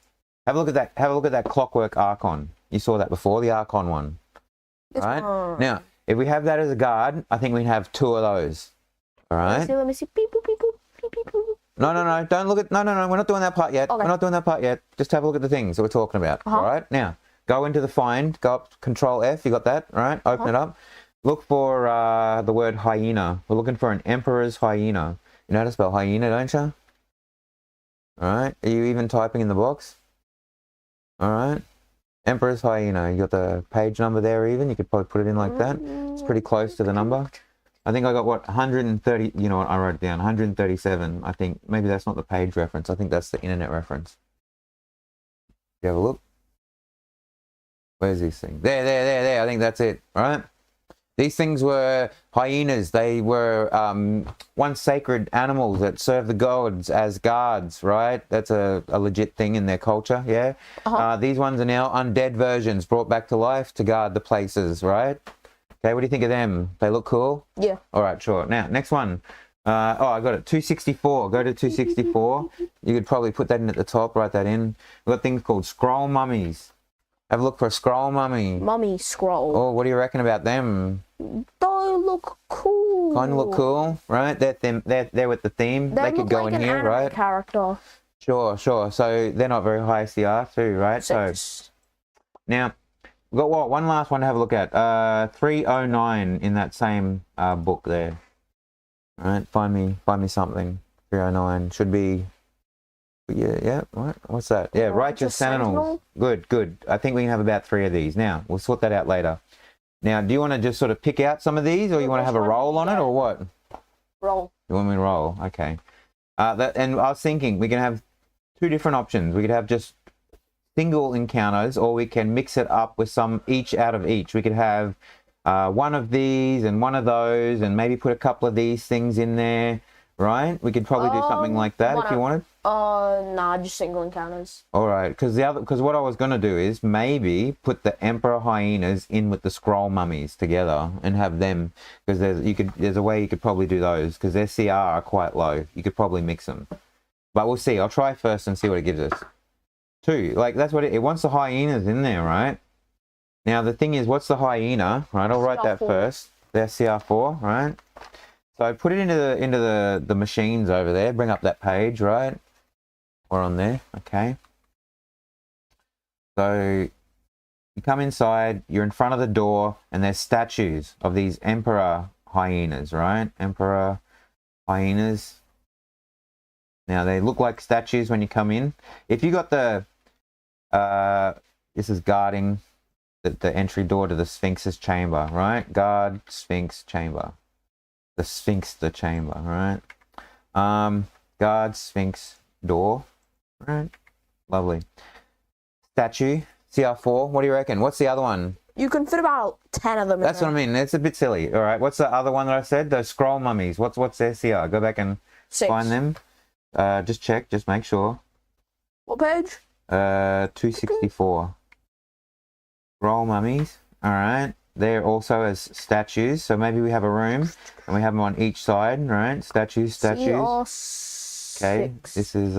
Have a look at that. Have a look at that Clockwork Archon. You saw that before, the Archon one. Right? Now, if we have that as a guard, I think we have 2 of those. All right? Let me see. Beep, boop, beep, boop, beep, beep, boop. No. Don't look at... No. We're not doing that part yet. Okay. We're not doing that part yet. Just have a look at the things that we're talking about. All right? Now, go into the find. Go up, Control F. You got that? All right? Open it up. Look for the word hyena. We're looking for an Emperor's Hyena. You know how to spell hyena, don't you? All right. Are you even typing in the box? All right. Emperor's Hyena. You got the page number there even. You could probably put it in like that. It's pretty close to the number. I think I got, 130. You know what? I wrote it down. 137. I think maybe that's not the page reference. I think that's the internet reference. You have a look. Where's this thing? There. I think that's it. All right. These things were hyenas. They were once sacred animals that served the gods as guards, right? That's a legit thing in their culture, yeah? These ones are now undead versions brought back to life to guard the places, right? Okay, what do you think of them? They look cool? Yeah. All right, sure. Now, next one. I got it. 264. Go to 264. You could probably put that in at the top, write that in. We've got things called scroll mummies. Have a look for a scroll mummy. Mummy scroll. Oh, what do you reckon about them? They look cool. Kind of look cool, right? They're with the theme. They could go like in an here, anime right? Character. Sure. So they're not very high CR too, right? 6. So now we've got one last one to have a look at. 309 in that same book there. All right, find me something. 309 should be. Yeah. What's that? Yeah, righteous sentinels. Good. I think we can have about 3 of these. Now we'll sort that out later. Now, do you want to just sort of pick out some of these, or you want to have a roll on it, or what? Roll. You want me to roll? Okay. And I was thinking we can have 2 different options. We could have just single encounters, or we can mix it up with some each out of each. We could have 1 of these and 1 of those, and maybe put a couple of these things in there, right? We could probably do something like that if you wanted. Nah, just single encounters. All right, because what I was gonna do is maybe put the Emperor hyenas in with the scroll mummies together and have them, because there's a way you could probably do those, because their CR are quite low. You could probably mix them, but we'll see. I'll try first and see what it gives us. 2, like that's what it wants the hyenas in there, right? Now the thing is, what's the hyena, right? I'll write that first. They're CR4, right? So I put it into the machines over there. Bring up that page, right? Or on there, okay. So you come inside, you're in front of the door, and there's statues of these Emperor hyenas, right? Emperor hyenas. Now they look like statues when you come in. If you got the, this is guarding the entry door to the Sphinx's chamber, right? Guard Sphinx chamber. The Sphinx, the chamber, right? Guard Sphinx door. Right, lovely. Statue, CR4. What do you reckon? What's the other one? You can fit about 10 of them. That's what I mean. It's a bit silly. All right. What's the other one that I said? The scroll mummies. What's their CR? Go back and 6. Find them. Just check. Just make sure. What page? 264. Scroll mummies. All right. They're also as statues. So maybe we have a room and we have them on each side. Right. Statues. CR6. Okay. This is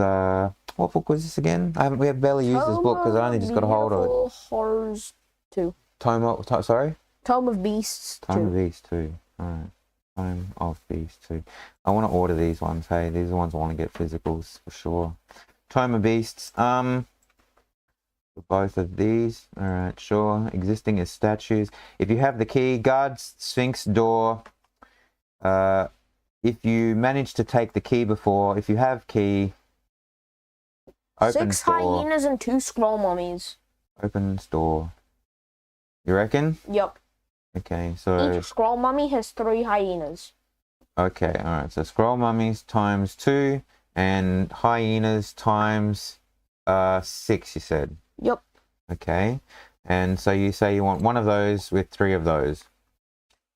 what book was this again? We have barely used this book because I only just got a hold of it. Horrors 2. Sorry? Tome of Beasts 2. Tome of Beasts 2. Alright. Tome of Beasts 2. I want to order these ones, hey. These are the ones I want to get physicals for sure. Tome of Beasts. For both of these. Alright, sure. Existing as statues. If you have the key, guard Sphinx door. If you manage to take the key before, if you have key, open 6 door. hyenas and 2 scroll mummies. Open store. You reckon? Yep. Okay, so each scroll mummy has 3 hyenas. Okay, alright, so scroll mummies times 2 and hyenas times 6, you said? Yep. Okay, and so you say you want 1 of those with 3 of those.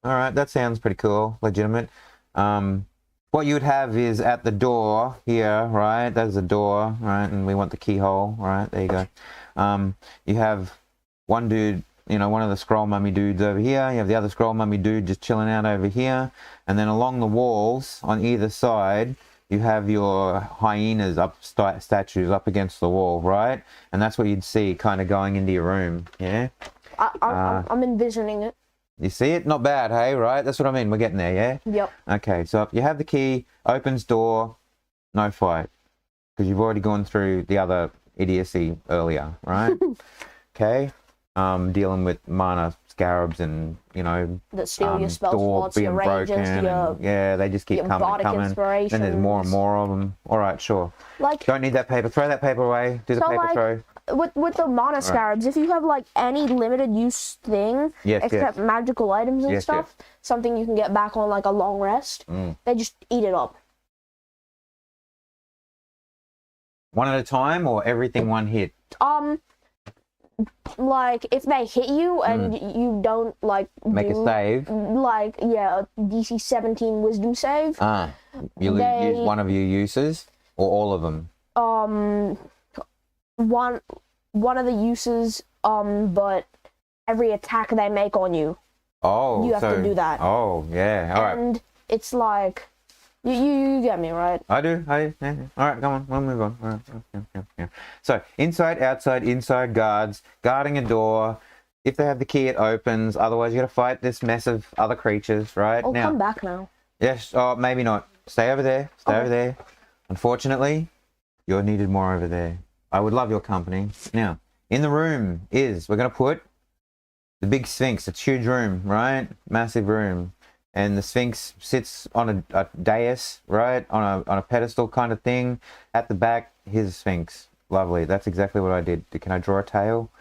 Alright, that sounds pretty cool, legitimate. What you would have is at the door here, right? There's the door, right? And we want the keyhole, right? There you go. You have one dude, you know, one of the scroll mummy dudes over here. You have the other scroll mummy dude just chilling out over here. And then along the walls on either side, you have your hyenas statues up against the wall, right? And that's what you'd see kind of going into your room, yeah? I'm envisioning it. You see it? Not bad, hey, right? That's what I mean. We're getting there, yeah? Yep. Okay, so if you have the key, opens door, no fight. Because you've already gone through the other idiocy earlier, right? Okay. Dealing with mana scarabs and, you know, that steal your spell door slots, being your broken. ranges, Yeah, they just keep coming. Then there's more and more of them. All right, sure. Like, don't need that paper. Throw that paper away. Do the paper throw. With the mana scarabs, if you have like any limited use thing, except magical items and stuff, something you can get back on like a long rest, they just eat it up. One at a time or everything one hit? Like if they hit you and you don't like make a save, like DC 17 Wisdom save. You use one of your uses or all of them? One of the uses, but every attack they make on you, you have to do that. Oh yeah, all right. And it's like, you get me, right? I do. All right, come on, we'll move on. All right. Yeah. So inside, outside, inside guards, guarding a door. If they have the key, it opens. Otherwise, you got to fight this mess of other creatures, right? I'll come back now. Yes. Oh, maybe not. Stay over there. Stay over there. Unfortunately, you're needed more over there. I would love your company. Now, in the room we're going to put the big Sphinx. It's a huge room, right? Massive room. and the Sphinx sits on a dais, right, on a pedestal kind of thing. At the back, here's a Sphinx. Lovely. That's exactly what I did. Can I draw a tail?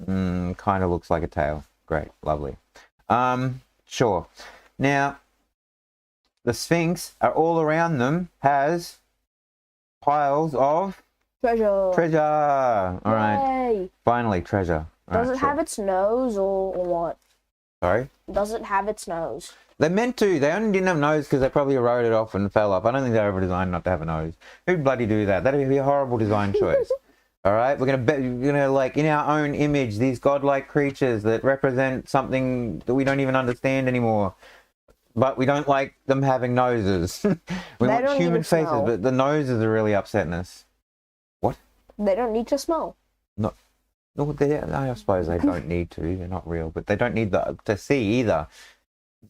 Kind of looks like a tail. Great. Lovely. Sure. Now, the Sphinx are all around them has piles of treasure. Treasure. All right. Yay. Finally, treasure. Does it have its nose or what? Sorry? Does it have its nose? They meant to. They only didn't have a nose because they probably wrote it off and fell off. I don't think they were designed not to have a nose. Who'd bloody do that? That'd be a horrible design choice. All right, we're gonna like in our own image these godlike creatures that represent something that we don't even understand anymore. But we don't like them having noses. We want human faces, but the noses are really upsetting us. What? They don't need to smell. No, I suppose they don't need to. They're not real, but they don't need to see either.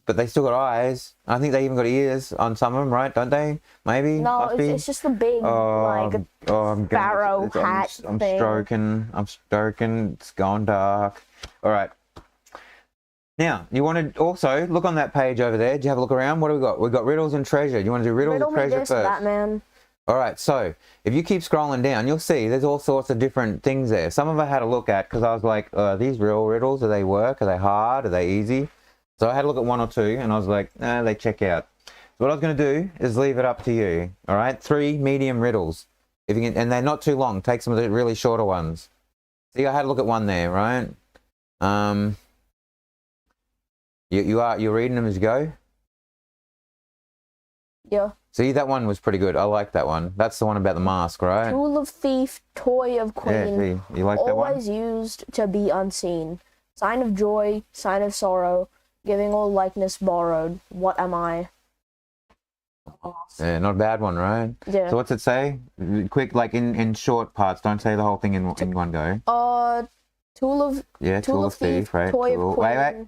But they still got eyes. I think they even got ears on some of them, right? Don't they? Maybe. No, it's just a big sparrow hat I'm thing. I'm stroking. It's gone dark. All right. Now, you want to also look on that page over there. Did you have a look around? What do we got? We've got riddles and treasure. Do you want to do riddles and treasure first? Batman. All right, so if you keep scrolling down, you'll see there's all sorts of different things there. Some of I had a look at because I was like, are these real riddles? Do they work? Are they hard? Are they easy? So I had a look at one or two, and I was like, they check out. So what I was going to do is leave it up to you, all right? 3 medium riddles, if you can, and they're not too long. Take some of the really shorter ones. See, I had a look at one there, right? You're reading them as you go? Yeah. See, that one was pretty good. I like that one. That's the one about the mask, right? Tool of thief, toy of queen. Yeah, see, you like that one? Always used to be unseen. Sign of joy, sign of sorrow, giving all likeness borrowed. What am I? Yeah, not a bad one, right? Yeah. So what's it say? Quick, like in short parts. Don't say the whole thing in one go. Tool of thief, right? Toy of queen. Wait.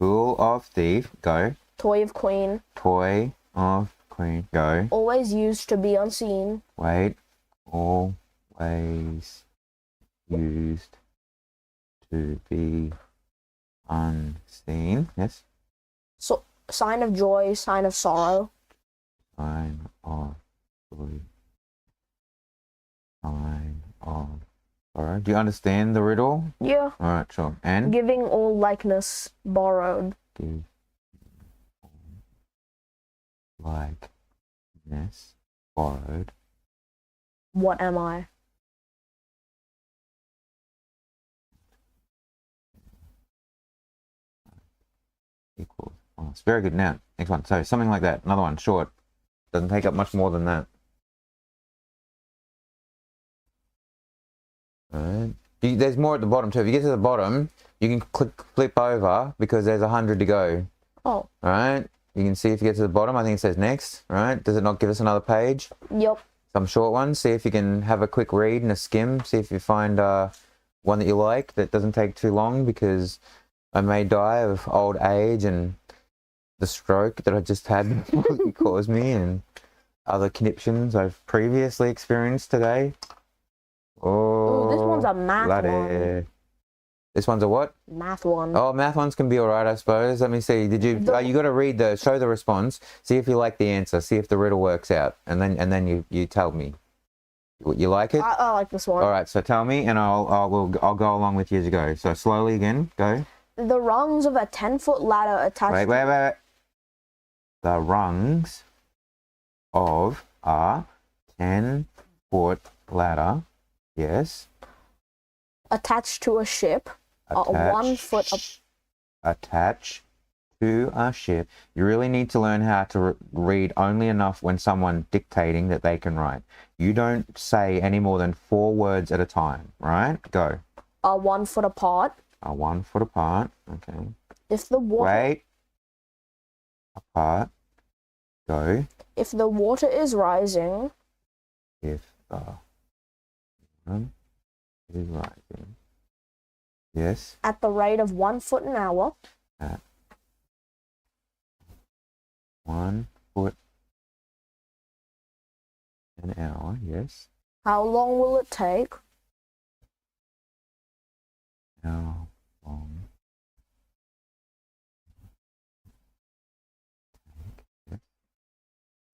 Tool of thief, go. Toy of queen. Toy of queen, go. Always used to be unseen. Wait. Always used to be unseen. Yes. So sign of joy, sign of sorrow. Sign of joy. Sign of sorrow. Do you understand the riddle? Yeah. All right, sure. And giving all likeness borrowed. Give likeness borrowed. What am I? Equals. Oh, it's very good. Now, next one. So something like that. Another one, short. Doesn't take up much more than that. Alright. There's more at the bottom too. If you get to the bottom, you can flip over because there's 100 to go. Oh. Alright. You can see if you get to the bottom, I think it says next. Right? Does it not give us another page? Yep. Some short ones. See if you can have a quick read and a skim. See if you find one that you like that doesn't take too long, because I may die of old age and the stroke that I just had caused me, and other conniptions I've previously experienced today. Oh, this one's a math one. This one's a what? Math one. Oh, math ones can be alright, I suppose. Let me see. Did you? You got to read show the response. See if you like the answer. See if the riddle works out, and then you tell me. You like it? I like this one. All right. So tell me, and I'll go along with you as you go. So slowly again, go. The rungs of a 10-foot ladder attached. Wait. The rungs of a 10-foot ladder. Yes. Attached to a ship. 1 foot up. Attached to a ship. You really need to learn how to read only enough when someone dictating that they can write. You don't say any more than 4 words at a time, right? Go. 1 foot apart. 1 foot apart. Okay. If the water. Wait. Apart. Go. If the water is rising. If the water is rising. Yes. At the rate of 1 foot an hour. At 1 foot an hour. Yes. How long will it take? How long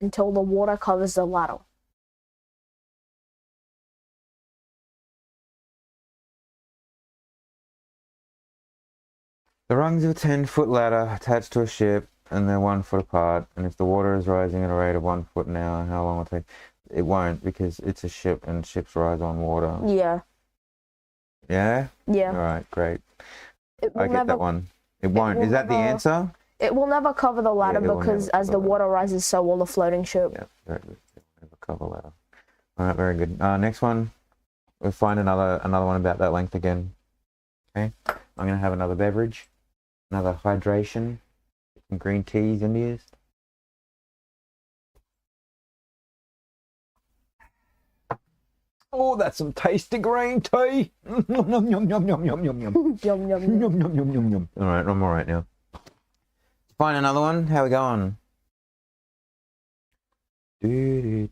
until the water covers the ladder. The rungs of a 10-foot ladder attached to a ship, and they're 1 foot apart. And if the water is rising at a rate of 1 foot an hour, how long will it take? It won't, because it's a ship, and ships rise on water. Yeah. Yeah? Yeah. All right, great. I get that one. It won't. Is that the answer? It will never cover the ladder because as the water rises, so will the floating ship. Yeah, very good. It will never cover ladder. All right, very good. Next one. We'll find another one about that length again. Okay. I'm going to have another beverage. Another hydration. Some green teas in here. Oh, that's some tasty green tea. Yum, yum, yum, yum, yum, yum, yum, yum. Yum, yum, yum, yum, yum, yum, yum. All right, I'm all right now. Find another one. How we going? I'm going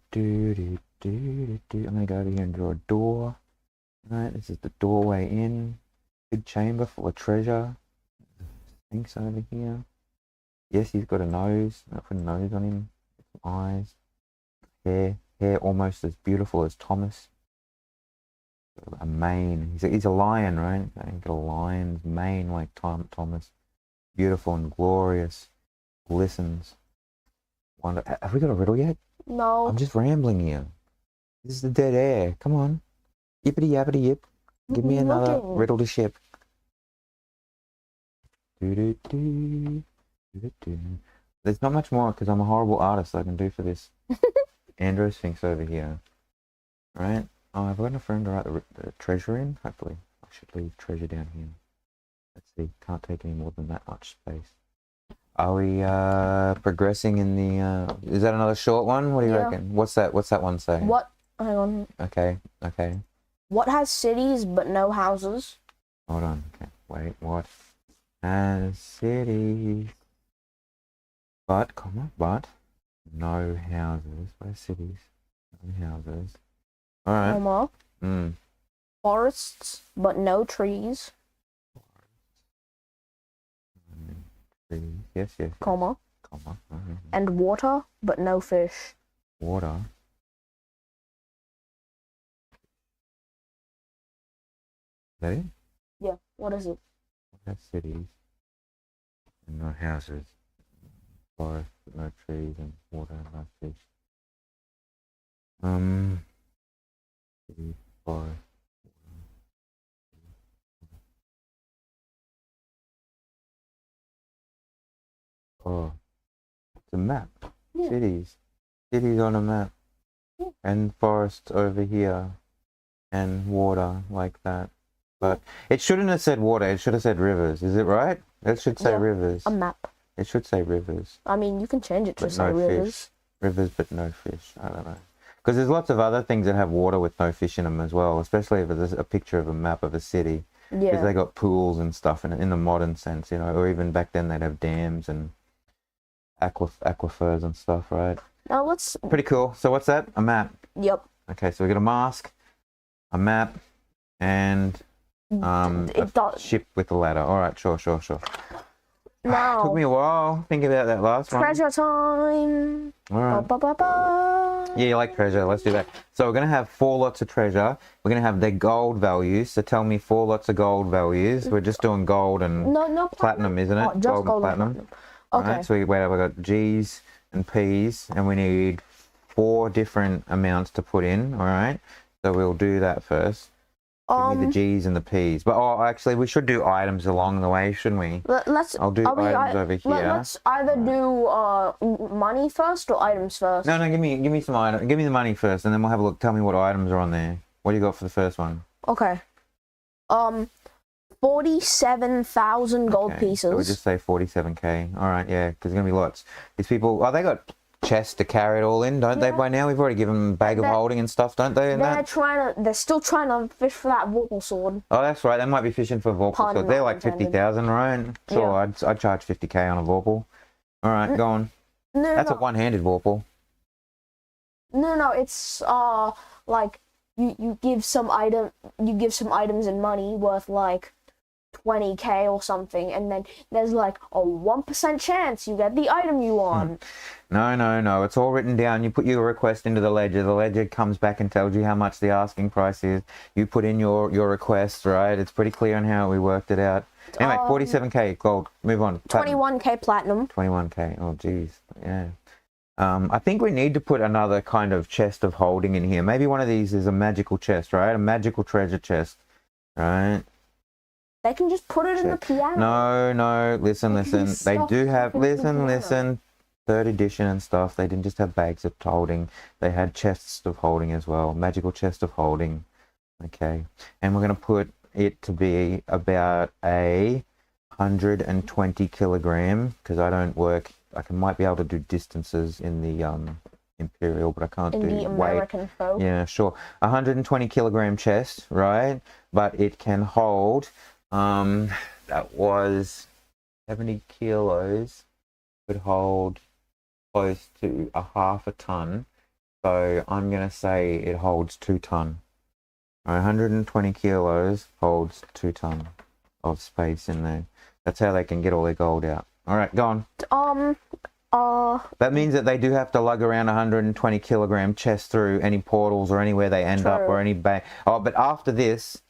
to go over here and draw a door. All right, this is the doorway in. Big chamber full of treasure. Sphinx over here. Yes, he's got a nose. I'll put a nose on him. Some eyes. Hair almost as beautiful as Thomas. A mane. He's a lion, right? He's got a lion's mane like Thomas. Beautiful and glorious. Glistens. Wonder. Have we got a riddle yet? No. I'm just rambling here. This is the dead air. Come on. Yippity yappity yip. Give me another riddle to ship. There's not much more because I'm a horrible artist I can do for this. Andrew Sphinx over here. Right? Oh, have I got enough room to write the treasure in? Hopefully. I should leave treasure down here. Let's see. Can't take any more than that much space. Are we progressing in the... is that another short one? What do you reckon? What's that one say? What? Hang on. Okay. What has cities but no houses? Hold on. Okay. Wait. What has cities but no houses? What are cities? No houses. All right. No more. Forests but no trees. Yes. Comma. And water but no fish. Water. Is that it? Yeah. What is it? That's cities. And no houses. Forest but no trees, and water and no fish. City, forest. Oh, it's a map. Yeah. Cities on a map. Yeah. And forests over here. And water like that. But it shouldn't have said water, it should have said rivers. Is it right? It should say rivers. A map. It should say rivers. I mean, you can change it to say no rivers. Fish. Rivers but no fish. I don't know. Because there's lots of other things that have water with no fish in them as well, especially if there's a picture of a map of a city. Yeah. Because they got pools and stuff in the modern sense, you know, or even back then they'd have dams and aquifers and stuff, right? Now let's... Pretty cool. So what's that? A map. Yep. Okay, so we got a mask, a map, and a ship with a ladder. All right, sure. Now, took me a while. Think about that last one. Treasure time. All right. Yeah, you like treasure. Let's do that. So we're going to have 4 lots of treasure. We're going to have their gold values. So tell me 4 lots of gold values. We're just doing gold and platinum, isn't it? Oh, just gold and platinum. Okay. Right, so we've got G's and P's, and we need 4 different amounts to put in. All right. So we'll do that first. Give me the G's and the P's. But actually, we should do items along the way, shouldn't we? I'll do items over here. Let's either do money first or items first. No, give me some items. Give me the money first, and then we'll have a look. Tell me what items are on there. What do you got for the first one? Okay. 47,000 gold pieces. So we'll just say 47k. All right, yeah, because there's gonna be lots. These people, they got chests to carry it all in, don't they? By now, we've already given them a bag of holding and stuff, don't they? They're still trying to fish for that vorpal sword. Oh, that's right. They might be fishing for vorpal sword. They're like 50,000, right? Sure, yeah. I'd charge 50k on a vorpal. All right, go on. That's a one-handed vorpal. No, it's like you give some items in money worth like 20k or something, and then there's like a 1% chance you get the item you want. No. It's all written down. You put your request into the ledger. The ledger comes back and tells you how much the asking price is. You put in your request, right? It's pretty clear on how we worked it out. Anyway, 47k gold. Move on. 21k platinum. 21k. Oh, geez. Yeah. I think we need to put another kind of chest of holding in here. Maybe one of these is a magical chest, right? A magical treasure chest, right? They can just put it in the piano. No. Listen. They do have, listen. 3rd edition and stuff. They didn't just have bags of holding. They had chests of holding as well. Magical chest of holding. Okay. And we're going to put it to be about a 120 kilogram, because I don't work. I might be able to do distances in the Imperial, but I can't do the American weight. folk. Yeah, sure. 120 kilogram chest, right? But it can hold. That was 70 kilos. Could hold close to a half a ton. So I'm gonna say it holds 2 ton. 120 kilos holds 2 ton of space in there. That's how they can get all their gold out. All right, go on. That means that they do have to lug around 120 kilogram chest through any portals or anywhere they end up, or any bay. Oh, but after this,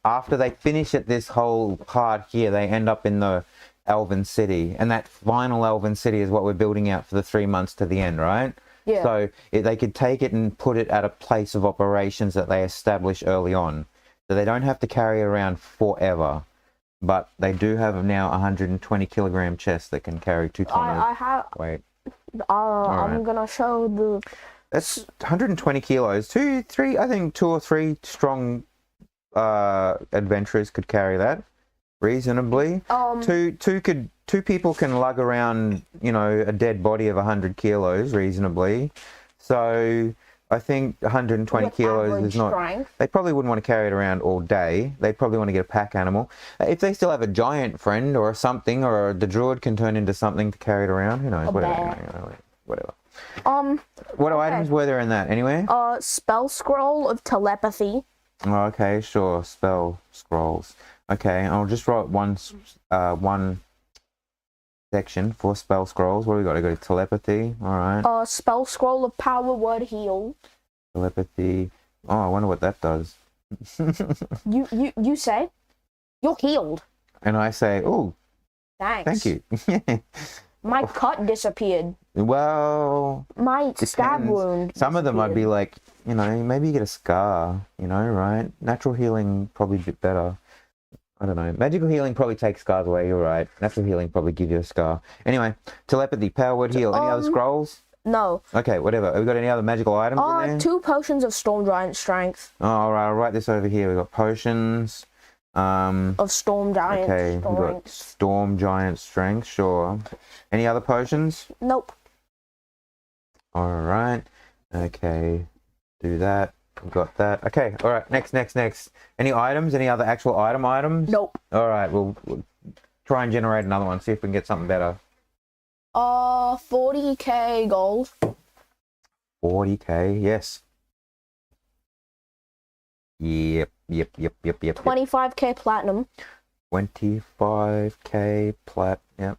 after they finish at this whole part here, they end up in the Elven City, and that final Elven City is what we're building out for the 3 months to the end, right? Yeah. So they could take it and put it at a place of operations that they establish early on, so they don't have to carry it around forever. But they do have now 120 kilogram chests that can carry 2 tons of weight. I'm gonna show the. That's 120 kilos. 2 or 3 strong adventurers could carry that reasonably. Two people can lug around, a dead body of 100 kilos reasonably. So I think 120 kilos is not. Strength. They probably wouldn't want to carry it around all day. They probably want to get a pack animal. If they still have a giant friend or something, or the druid can turn into something to carry it around. Who knows? Whatever. What items were there in that anyway? Spell scroll of telepathy. Oh, okay, sure. Spell scrolls. Okay, I'll just write one section for spell scrolls. What do we got? I got telepathy. All right. Spell scroll of power word heal. Telepathy. Oh, I wonder what that does. You say you're healed. And I say, oh, thanks. Thank you. My cut disappeared. Well, my stab wound. Some of them I'd be like, maybe you get a scar, right? Natural healing probably a bit better. I don't know. Magical healing probably takes scars away. You're right. Natural healing probably give you a scar. Anyway, telepathy, power word heal. Any other scrolls? No. Okay, whatever. Have we got any other magical items in there? 2 potions of storm giant strength. Oh, all right. I'll write this over here. We got potions. Of storm giant. Okay, we got storm giant strength. Sure. Any other potions? Nope. All right. Okay. Do that. We've got that. Okay. All right. Next. Any items? Any other actual items? Nope. All right. We'll try and generate another one. See if we can get something better. 40k gold. 40k. Yes. Yep. 25k platinum. 25k plat. Yep.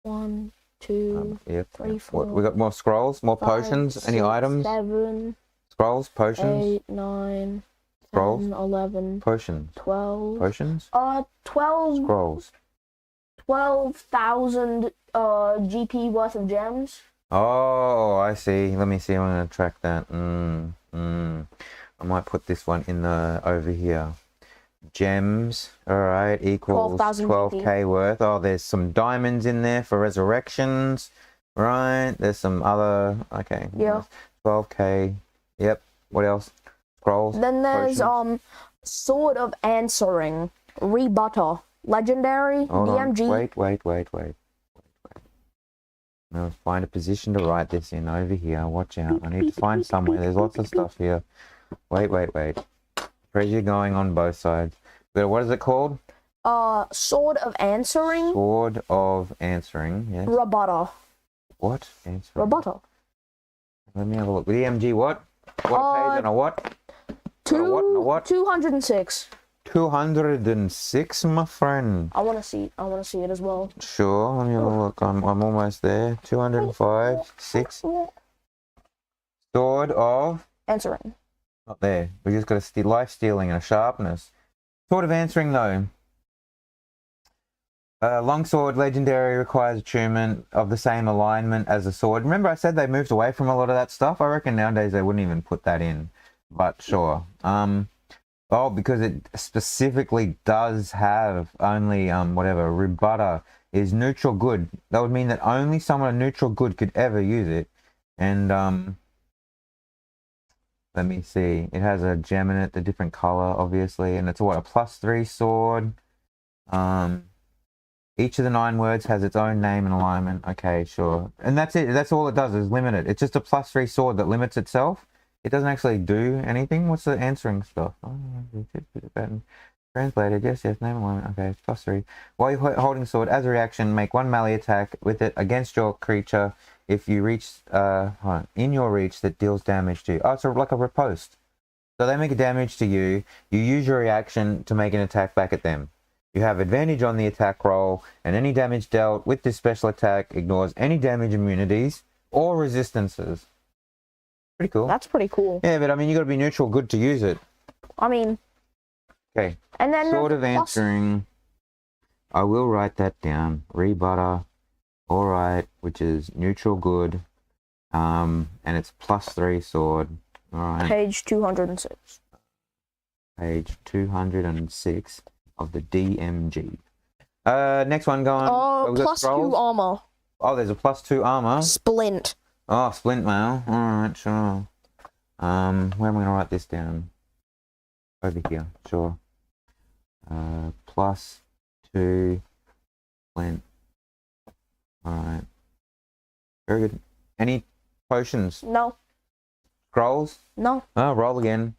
1, 2, 3, 4. We got more scrolls, more 5, potions. 6, Any items? 7. Scrolls, potions. 8, 9. Scrolls. 10, 11. Potions. 12. Potions. 12. Scrolls. 12,000 GP worth of gems. Oh, I see. Let me see. I'm going to track that. I might put this one in over here. Gems. All right. Equals 12k worth. Oh, there's some diamonds in there for resurrections. Right. There's some other. Okay. Yeah. 12k. Yep. What else? Scrolls. Then there's potions. Sword of Answering. Rebutter. Legendary. Hold DMG. On. Wait. I'll find a position to write this in over here. Watch out. I need to find somewhere. There's lots of stuff here. Wait. Pressure going on both sides. What is it called? Sword of Answering. Sword of Answering. Yes. Rebutter. What? Answering. Rebutter. Let me have a look. DMG what? What page and a what? 206. 206, my friend. I want to see it as well. Sure, let me have a look. I'm almost there. 205, 6. Sword of answering. Not there. We just got a life stealing and a sharpness. Sword of answering though. Longsword legendary requires attunement of the same alignment as a sword. Remember I said they moved away from a lot of that stuff? I reckon nowadays they wouldn't even put that in. But sure. Oh, because it specifically does have only, whatever, rebutter is neutral good. That would mean that only someone of neutral good could ever use it. And, let me see. It has a gem in it, the different color, obviously. And it's, what, a +3 sword? Each of the 9 words has its own name and alignment. Okay, sure. And that's it. That's all it does is limit it. It's just a +3 sword that limits itself. It doesn't actually do anything. What's the answering stuff? Oh, translated. Yes, name and alignment. Okay, it's +3. While you're holding the sword, as a reaction, make 1 melee attack with it against your creature if you reach, in your reach that deals damage to you. Oh, it's like a riposte. So they make a damage to you. You use your reaction to make an attack back at them. You have advantage on the attack roll, and any damage dealt with this special attack ignores any damage immunities or resistances. Pretty cool. That's pretty cool. Yeah, but I mean, you got to be neutral good to use it. I mean. Okay. And then Sword of answering. I will write that down. Rebutter. All right, which is neutral good. And it's +3 sword. All right. Page 206. Page 206 of the DMG. Next one going. Oh, +2 armor. Oh, there's a +2 armor. Splint. Oh, splint mail. Alright, sure. Where am I gonna write this down? Over here, sure. +2 splint. Alright. Very good. Any potions? No. Scrolls? No. Oh, roll again.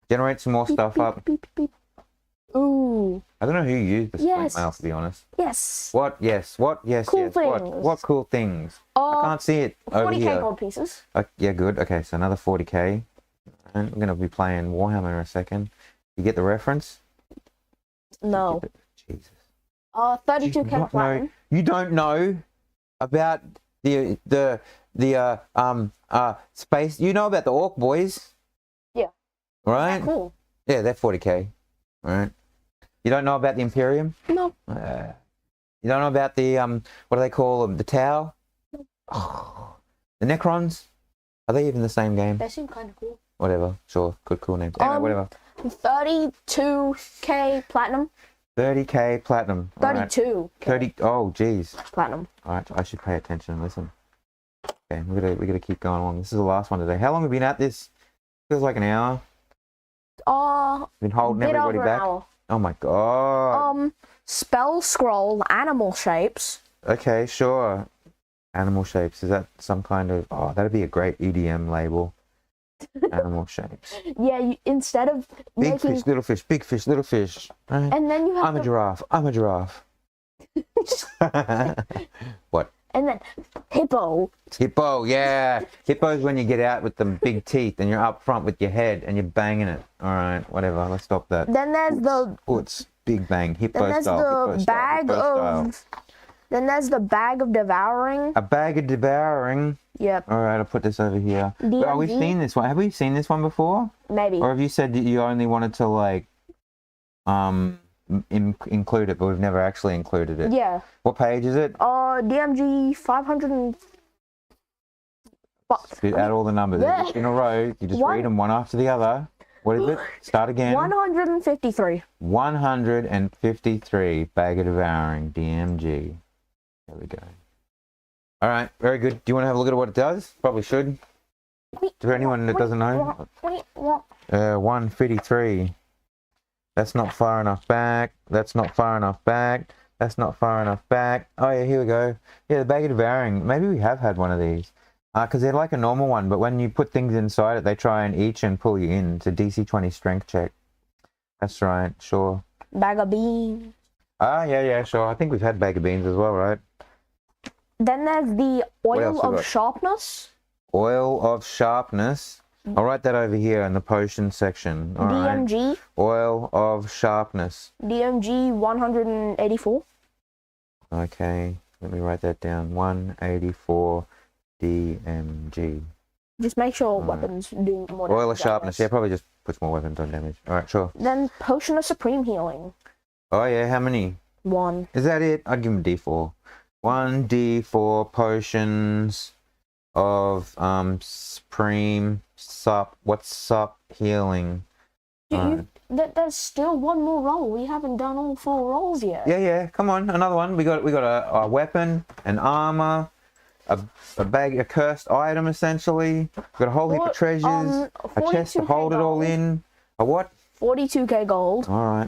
Generate some more stuff up. Beep. Ooh. I don't know who used the splint mail, to be honest. Yes. What? Yes. What? Yes. Cool yes. things. What cool things? I can't see it over 40k here. gold pieces. Yeah, good. Okay, so another 40k. And we're going to be playing Warhammer in a second. You get the reference? No. Jesus. 32k platinum. You don't know about the space. You know about the Orc boys? Yeah. Right? Cool. Yeah, they're 40k. Right. You don't know about the Imperium? No. You don't know about the what do they call them? The Tau? Oh, the Necrons? Are they even the same game? They seem kind of cool. Whatever. Sure. Good, cool names. Anyway, whatever. 32k platinum. 30k platinum. 32. Right. 30. Oh, geez. Platinum. All right. I should pay attention and listen. Okay, we gotta keep going along. This is the last one today. How long have we been at this? Feels like an hour. Been holding everybody back. Oh my god. Spell scroll animal shapes. Okay, sure. Animal shapes. Is that some kind of? Oh, that'd be a great EDM label. Animal shapes. Yeah, instead of big fish, little fish, big fish, little fish. Right? And then you have. I'm a giraffe. I'm a giraffe. What? And then hippo. Hippo, yeah. Hippo's when you get out with them big teeth and you're up front with your head and you're banging it. All right, whatever. Let's stop that. Then there's the. Oh, it's big bang. Hippo then there's style. The bag of. Then there's the bag of devouring. A bag of devouring. Yep. All right, I'll put this over here. DMG? Oh, we've seen this one. Have we seen this one before? Maybe. Or have you said that you only wanted to like, include it, but we've never actually included it? Yeah. What page is it? DMG 500 and. Spit out all the numbers. Yeah. Just in a row. You just read them one after the other. What is it? Start again. 153. 153. Bag of devouring. DMG. There we go. All right, very good. Do you want to have a look at what it does? Probably should. For anyone that doesn't know. 153. That's not far enough back. That's not far enough back. That's not far enough back. Oh yeah, here we go. Yeah, the bag of devouring. Maybe we have had one of these. Because they're like a normal one, but when you put things inside it, they try and each and pull you in. It's a DC 20 strength check. That's right, sure. Bag of beans. Yeah, sure. I think we've had bag of beans as well, right? Then there's the oil of sharpness. Oil of sharpness. I'll write that over here in the potion section. All DMG. Right. Oil of sharpness. DMG 184. Okay, let me write that down. 184 DMG. Just make sure weapons do more damage. Oil of sharpness. Yeah, probably just puts more weapons on damage. All right, sure. Then potion of supreme healing. Oh yeah, how many? 1. Is that it? I'd give him D4. 1d4 potions of supreme sup. What's sup healing? There's still one more roll. We haven't done all 4 rolls yet. Yeah. Come on, another one. We got a weapon, an armor, a bag, a cursed item essentially. We got a whole heap of treasures, a chest to hold it all in. A what? 42k gold. All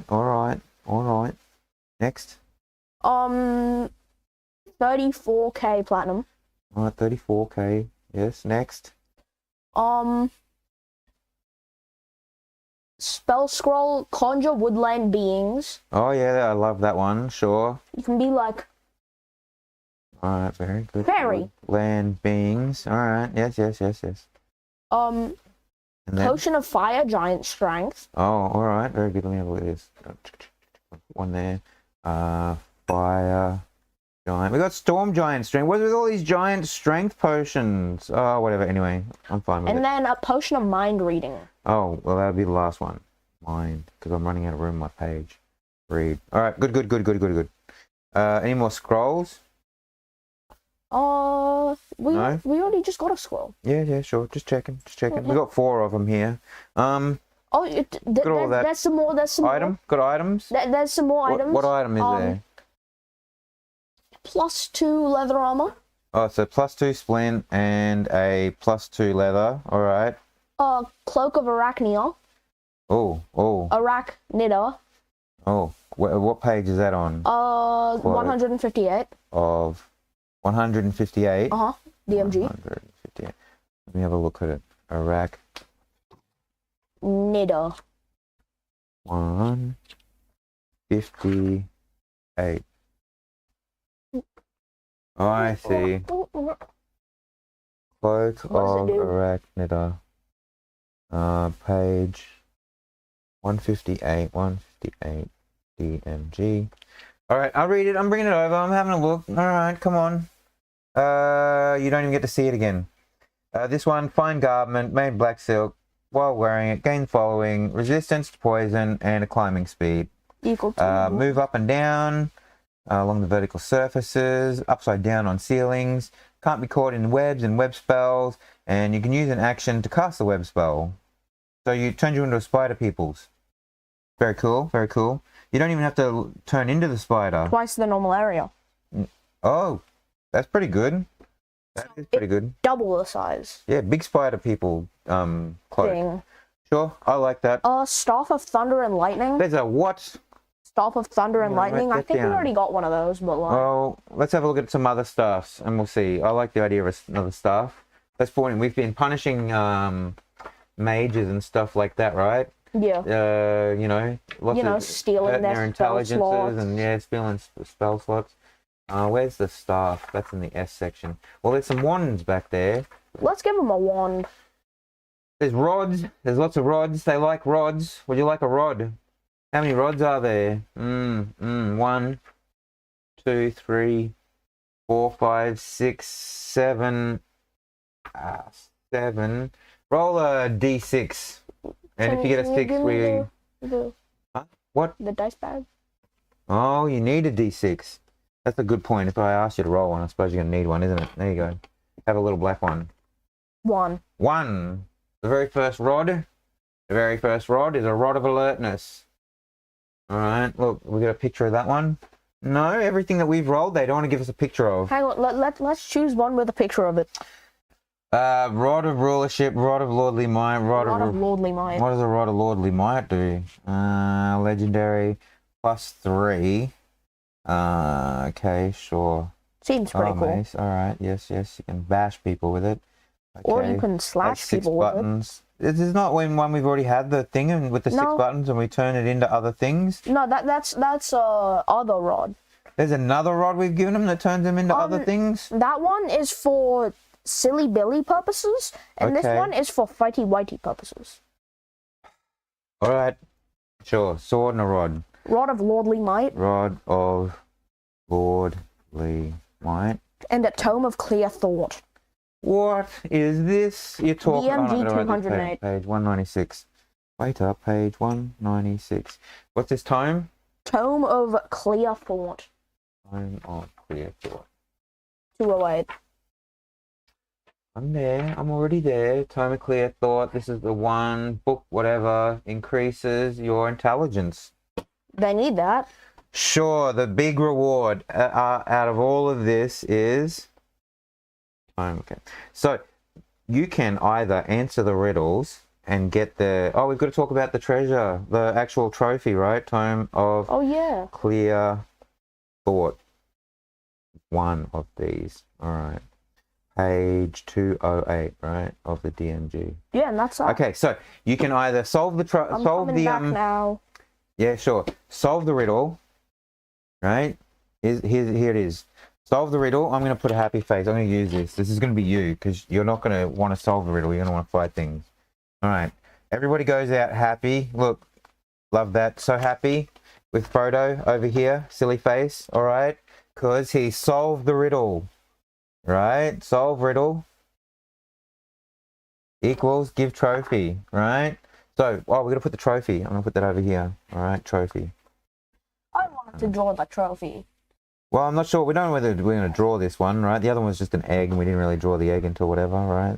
right. Next. 34k platinum. All right, 34k. Yes. Next. Spell scroll, conjure woodland beings. Oh yeah, I love that one. Sure. You can be like. All right, very good. Fairy. Land beings. All right. Yes. Potion of fire, giant strength. Oh, all right. Very good. Let me have a look at this. One there. Fire. Giant. We got storm giant strength. What's with all these giant strength potions? Oh, whatever. Anyway, I'm fine with it. And then a potion of mind reading. Oh, well, that'll be the last one. Mind, because I'm running out of room on my page. Read. All right. Good. Any more scrolls? We already just got a scroll. Yeah, sure. Just checking. We got 4 of them here. There's some more. Got items? There's some more items. What item is there? +2 leather armor. Oh, so +2 splint and a +2 leather. All right. Cloak of Arachnia. Oh. Arachnida. Oh, what page is that on? 158. Of 158. DMG. 158. Let me have a look at it. Arachnida. 158. Oh, I see. Cloak of Arachnida. Page 158. DMG. All right, I'll read it. I'm bringing it over. I'm having a look. All right, come on. You don't even get to see it again. This one, fine garment, made black silk. While wearing it, gain following, resistance to poison, and a climbing speed. Equal to move up and down along the vertical surfaces, upside down on ceilings. Can't be caught in webs and web spells, and you can use an action to cast the web spell. So you turn you into a spider, peoples. Very cool. You don't even have to turn into the spider. Twice the normal area. Oh, that's pretty good. That is pretty good. Double the size. Yeah, big spider people cloak. Thing. Sure, I like that. Staff of thunder and lightning. There's a what? Staff of thunder and lightning. I think we already got one of those, but like. Oh, let's have a look at some other stuffs and we'll see. I like the idea of another staff. That's point. We've been punishing mages and stuff like that, right? Yeah. Lots of stealing their intelligences and stealing spell slots. Where's the staff? That's in the S section. Well, there's some wands back there. Let's give them a wand. There's rods. There's lots of rods. They like rods. Would you like a rod? How many rods are there? 1, 2, 3, 4, 5, 6, 7. 7. Roll a D6. And if you get a 6, What? The dice bag. Oh, you need a D6. That's a good point. If I ask you to roll one, I suppose you're going to need one, isn't it? There you go. Have a little black one. 1. 1. The very first rod is a rod of alertness. Alright, look, we got a picture of that one. No, everything that we've rolled, they don't want to give us a picture of. Hang on, let's choose one with a picture of it. Rod of rulership, rod of lordly might, rod of lordly might. What does a rod of lordly might do? Legendary, +3. Okay, sure. Seems pretty cool. Mace. Alright, yes, you can bash people with it. Okay. Or you can slash people buttons. This is not one we've already had the thing and with the 6 buttons and we turn it into other things. No, that's other rod. There's another rod we've given him that turns them into other things. That one is for silly billy purposes, and this one is for fighty whitey purposes. All right, sure. Sword and a rod. Rod of lordly might. Rod of lordly might. And a tome of clear thought. What is this you're talking about? DMG 208. Page 196. Wait up, page 196. What's this tome? Tome of clear thought. Tome of clear thought. 208. I'm there. I'm already there. Tome of clear thought. This is the one book, whatever, increases your intelligence. They need that. Sure, the big reward out of all of this is... Okay. So, you can either answer the riddles and get the... Oh, we've got to talk about the treasure, the actual trophy, right? Tome of... Oh, yeah. Clear thought. One of these. All right. Page 208, right, of the DMG. Yeah, and that's that. Okay, so you can either solve the back now. Yeah, sure. Solve the riddle, right? Here it is. Solve the riddle. I'm going to put a happy face. I'm going to use this. This is going to be you because you're not going to want to solve the riddle. You're going to want to fight things. All right. Everybody goes out happy. Look, love that. So happy with Frodo over here. Silly face. All right. Because he solved the riddle. Right? Solve riddle equals give trophy. Right? So, we're going to put the trophy. I'm going to put that over here. All right? Trophy. I wanted to draw the trophy. Well, I'm not sure. We don't know whether we're going to draw this one, right? The other one was just an egg, and we didn't really draw the egg until whatever, right?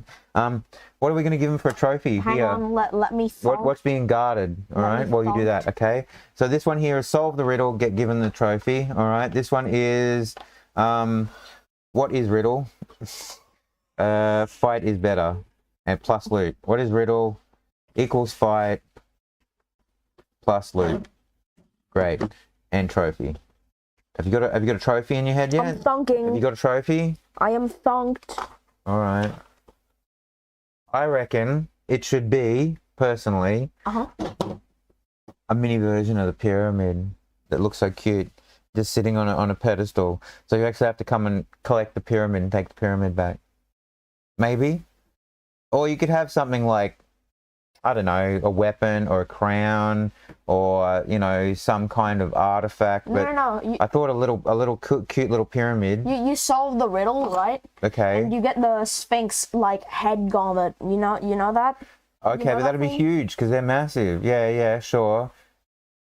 What are we going to give him for a trophy Hang here? on, let me solve. What's being guarded, all right? While you do that, okay? So this one here is solve the riddle, get given the trophy, all right? This one is, what is riddle? Fight is better, and plus loot. What is riddle? Equals fight, plus loot. Great, and trophy. Have you got a trophy in your head yet? I'm thunking. Have you got a trophy? I am thunked. All right. I reckon it should be, personally, a mini version of the pyramid that looks so cute, just sitting on a pedestal. So you actually have to come and collect the pyramid and take the pyramid back. Maybe. Or you could have something like, I don't know, a weapon or a crown or, you know, some kind of artifact. But no. I thought a little cute little pyramid. You solve the riddle, right? Okay. And you get the Sphinx, like, head garment. You know that? Okay, but that'd be huge because they're massive. Yeah, sure.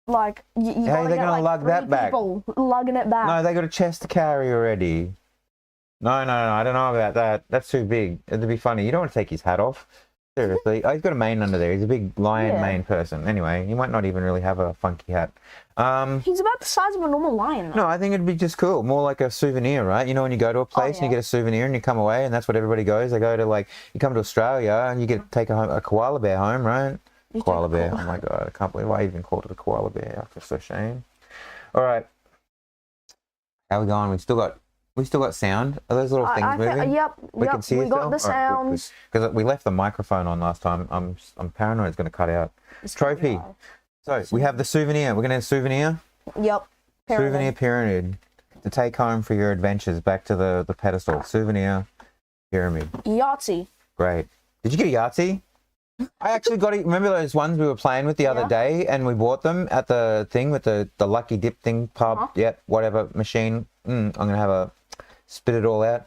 Like, you how are they going to lug that back? People lugging it back. No, they got a chest to carry already. No, I don't know about that. That's too big. It'd be funny. You don't want to take his hat off. Seriously. Oh, he's got a mane under there. He's a big lion mane person. Anyway, he might not even really have a funky hat. He's about the size of a normal lion, though. No, I think it'd be just cool. More like a souvenir, right? You know, when you go to a place and you get a souvenir and you come away, and that's what everybody goes. They go to, like, you come to Australia and you get to take a koala bear home, right? Koala bear. Oh my god, I can't believe I even called it a koala bear. I feel so ashamed. All right. How are we going? We still got sound. Are those little things moving? Yep. We can see we got the sounds. Because we left the microphone on last time. I'm paranoid it's going to cut out. Trophy. So we have the souvenir. We're going to have souvenir. Yep. Souvenir pyramid to take home for your adventures back to the pedestal. Souvenir pyramid. Yahtzee. Great. Did you get a Yahtzee? I actually got it. Remember those ones we were playing with the other day, and we bought them at the thing with the lucky dip thing pub. Yep, whatever machine. I'm gonna have a spit it all out.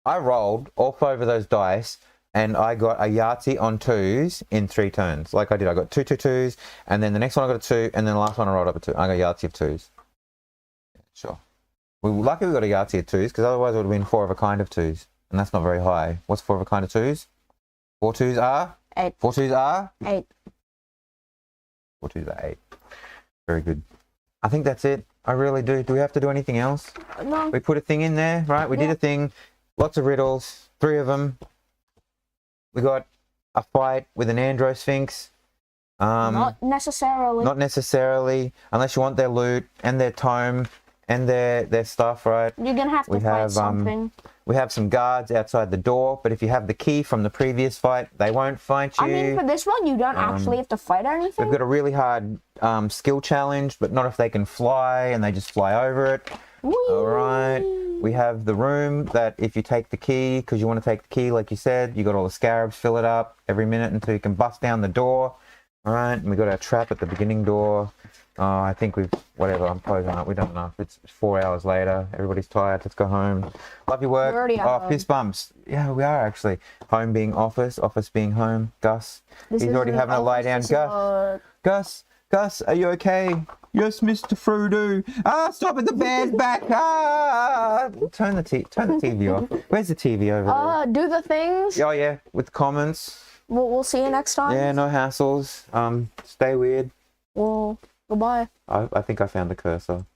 I rolled off over those dice, and I got a Yahtzee on 2s in 3 turns. Like I did, I got 2 2s, and then the next one I got a 2, and then the last one I rolled up a 2. I got a Yahtzee of 2s. Sure. We're lucky we got a Yahtzee of 2s, because otherwise it would have been 4 of a kind of 2s, and that's not very high. What's 4 of a kind of 2s? 4 2s are? 8. 4 2s are? 8. 4 2s are 8. Very good. I think that's it. I really do. Do we have to do anything else? No. We put a thing in there, right? We did a thing. Lots of riddles. 3 of them. We got a fight with an Andro Sphinx. Not necessarily. Not necessarily. Unless you want their loot and their tome and their stuff, right? You're going to have to fight something. We have some guards outside the door, but if you have the key from the previous fight, they won't fight you. I mean, for this one, you don't actually have to fight anything. We've got a really hard skill challenge, but not if they can fly and they just fly over it. All right. We have the room that if you take the key, because you want to take the key, like you said, you got all the scarabs, fill it up every minute until you can bust down the door. All right. And we got our trap at the beginning door. I think we've, whatever, I'm closing up. We don't know. It's 4 hours later. Everybody's tired. Let's go home. Love your work. We're already at home. Fist bumps. Yeah, we are actually. Home being office, office being home. Gus, he's already having a lie down. Gus, are you okay? Yes, Mr. Frodo. Ah, stop it, the bear's back. Ah, turn the TV off. Where's the TV over there? Do the things. Oh yeah, with comments. We'll see you next time. Yeah, no hassles. Stay weird. Well, goodbye. I think I found the cursor.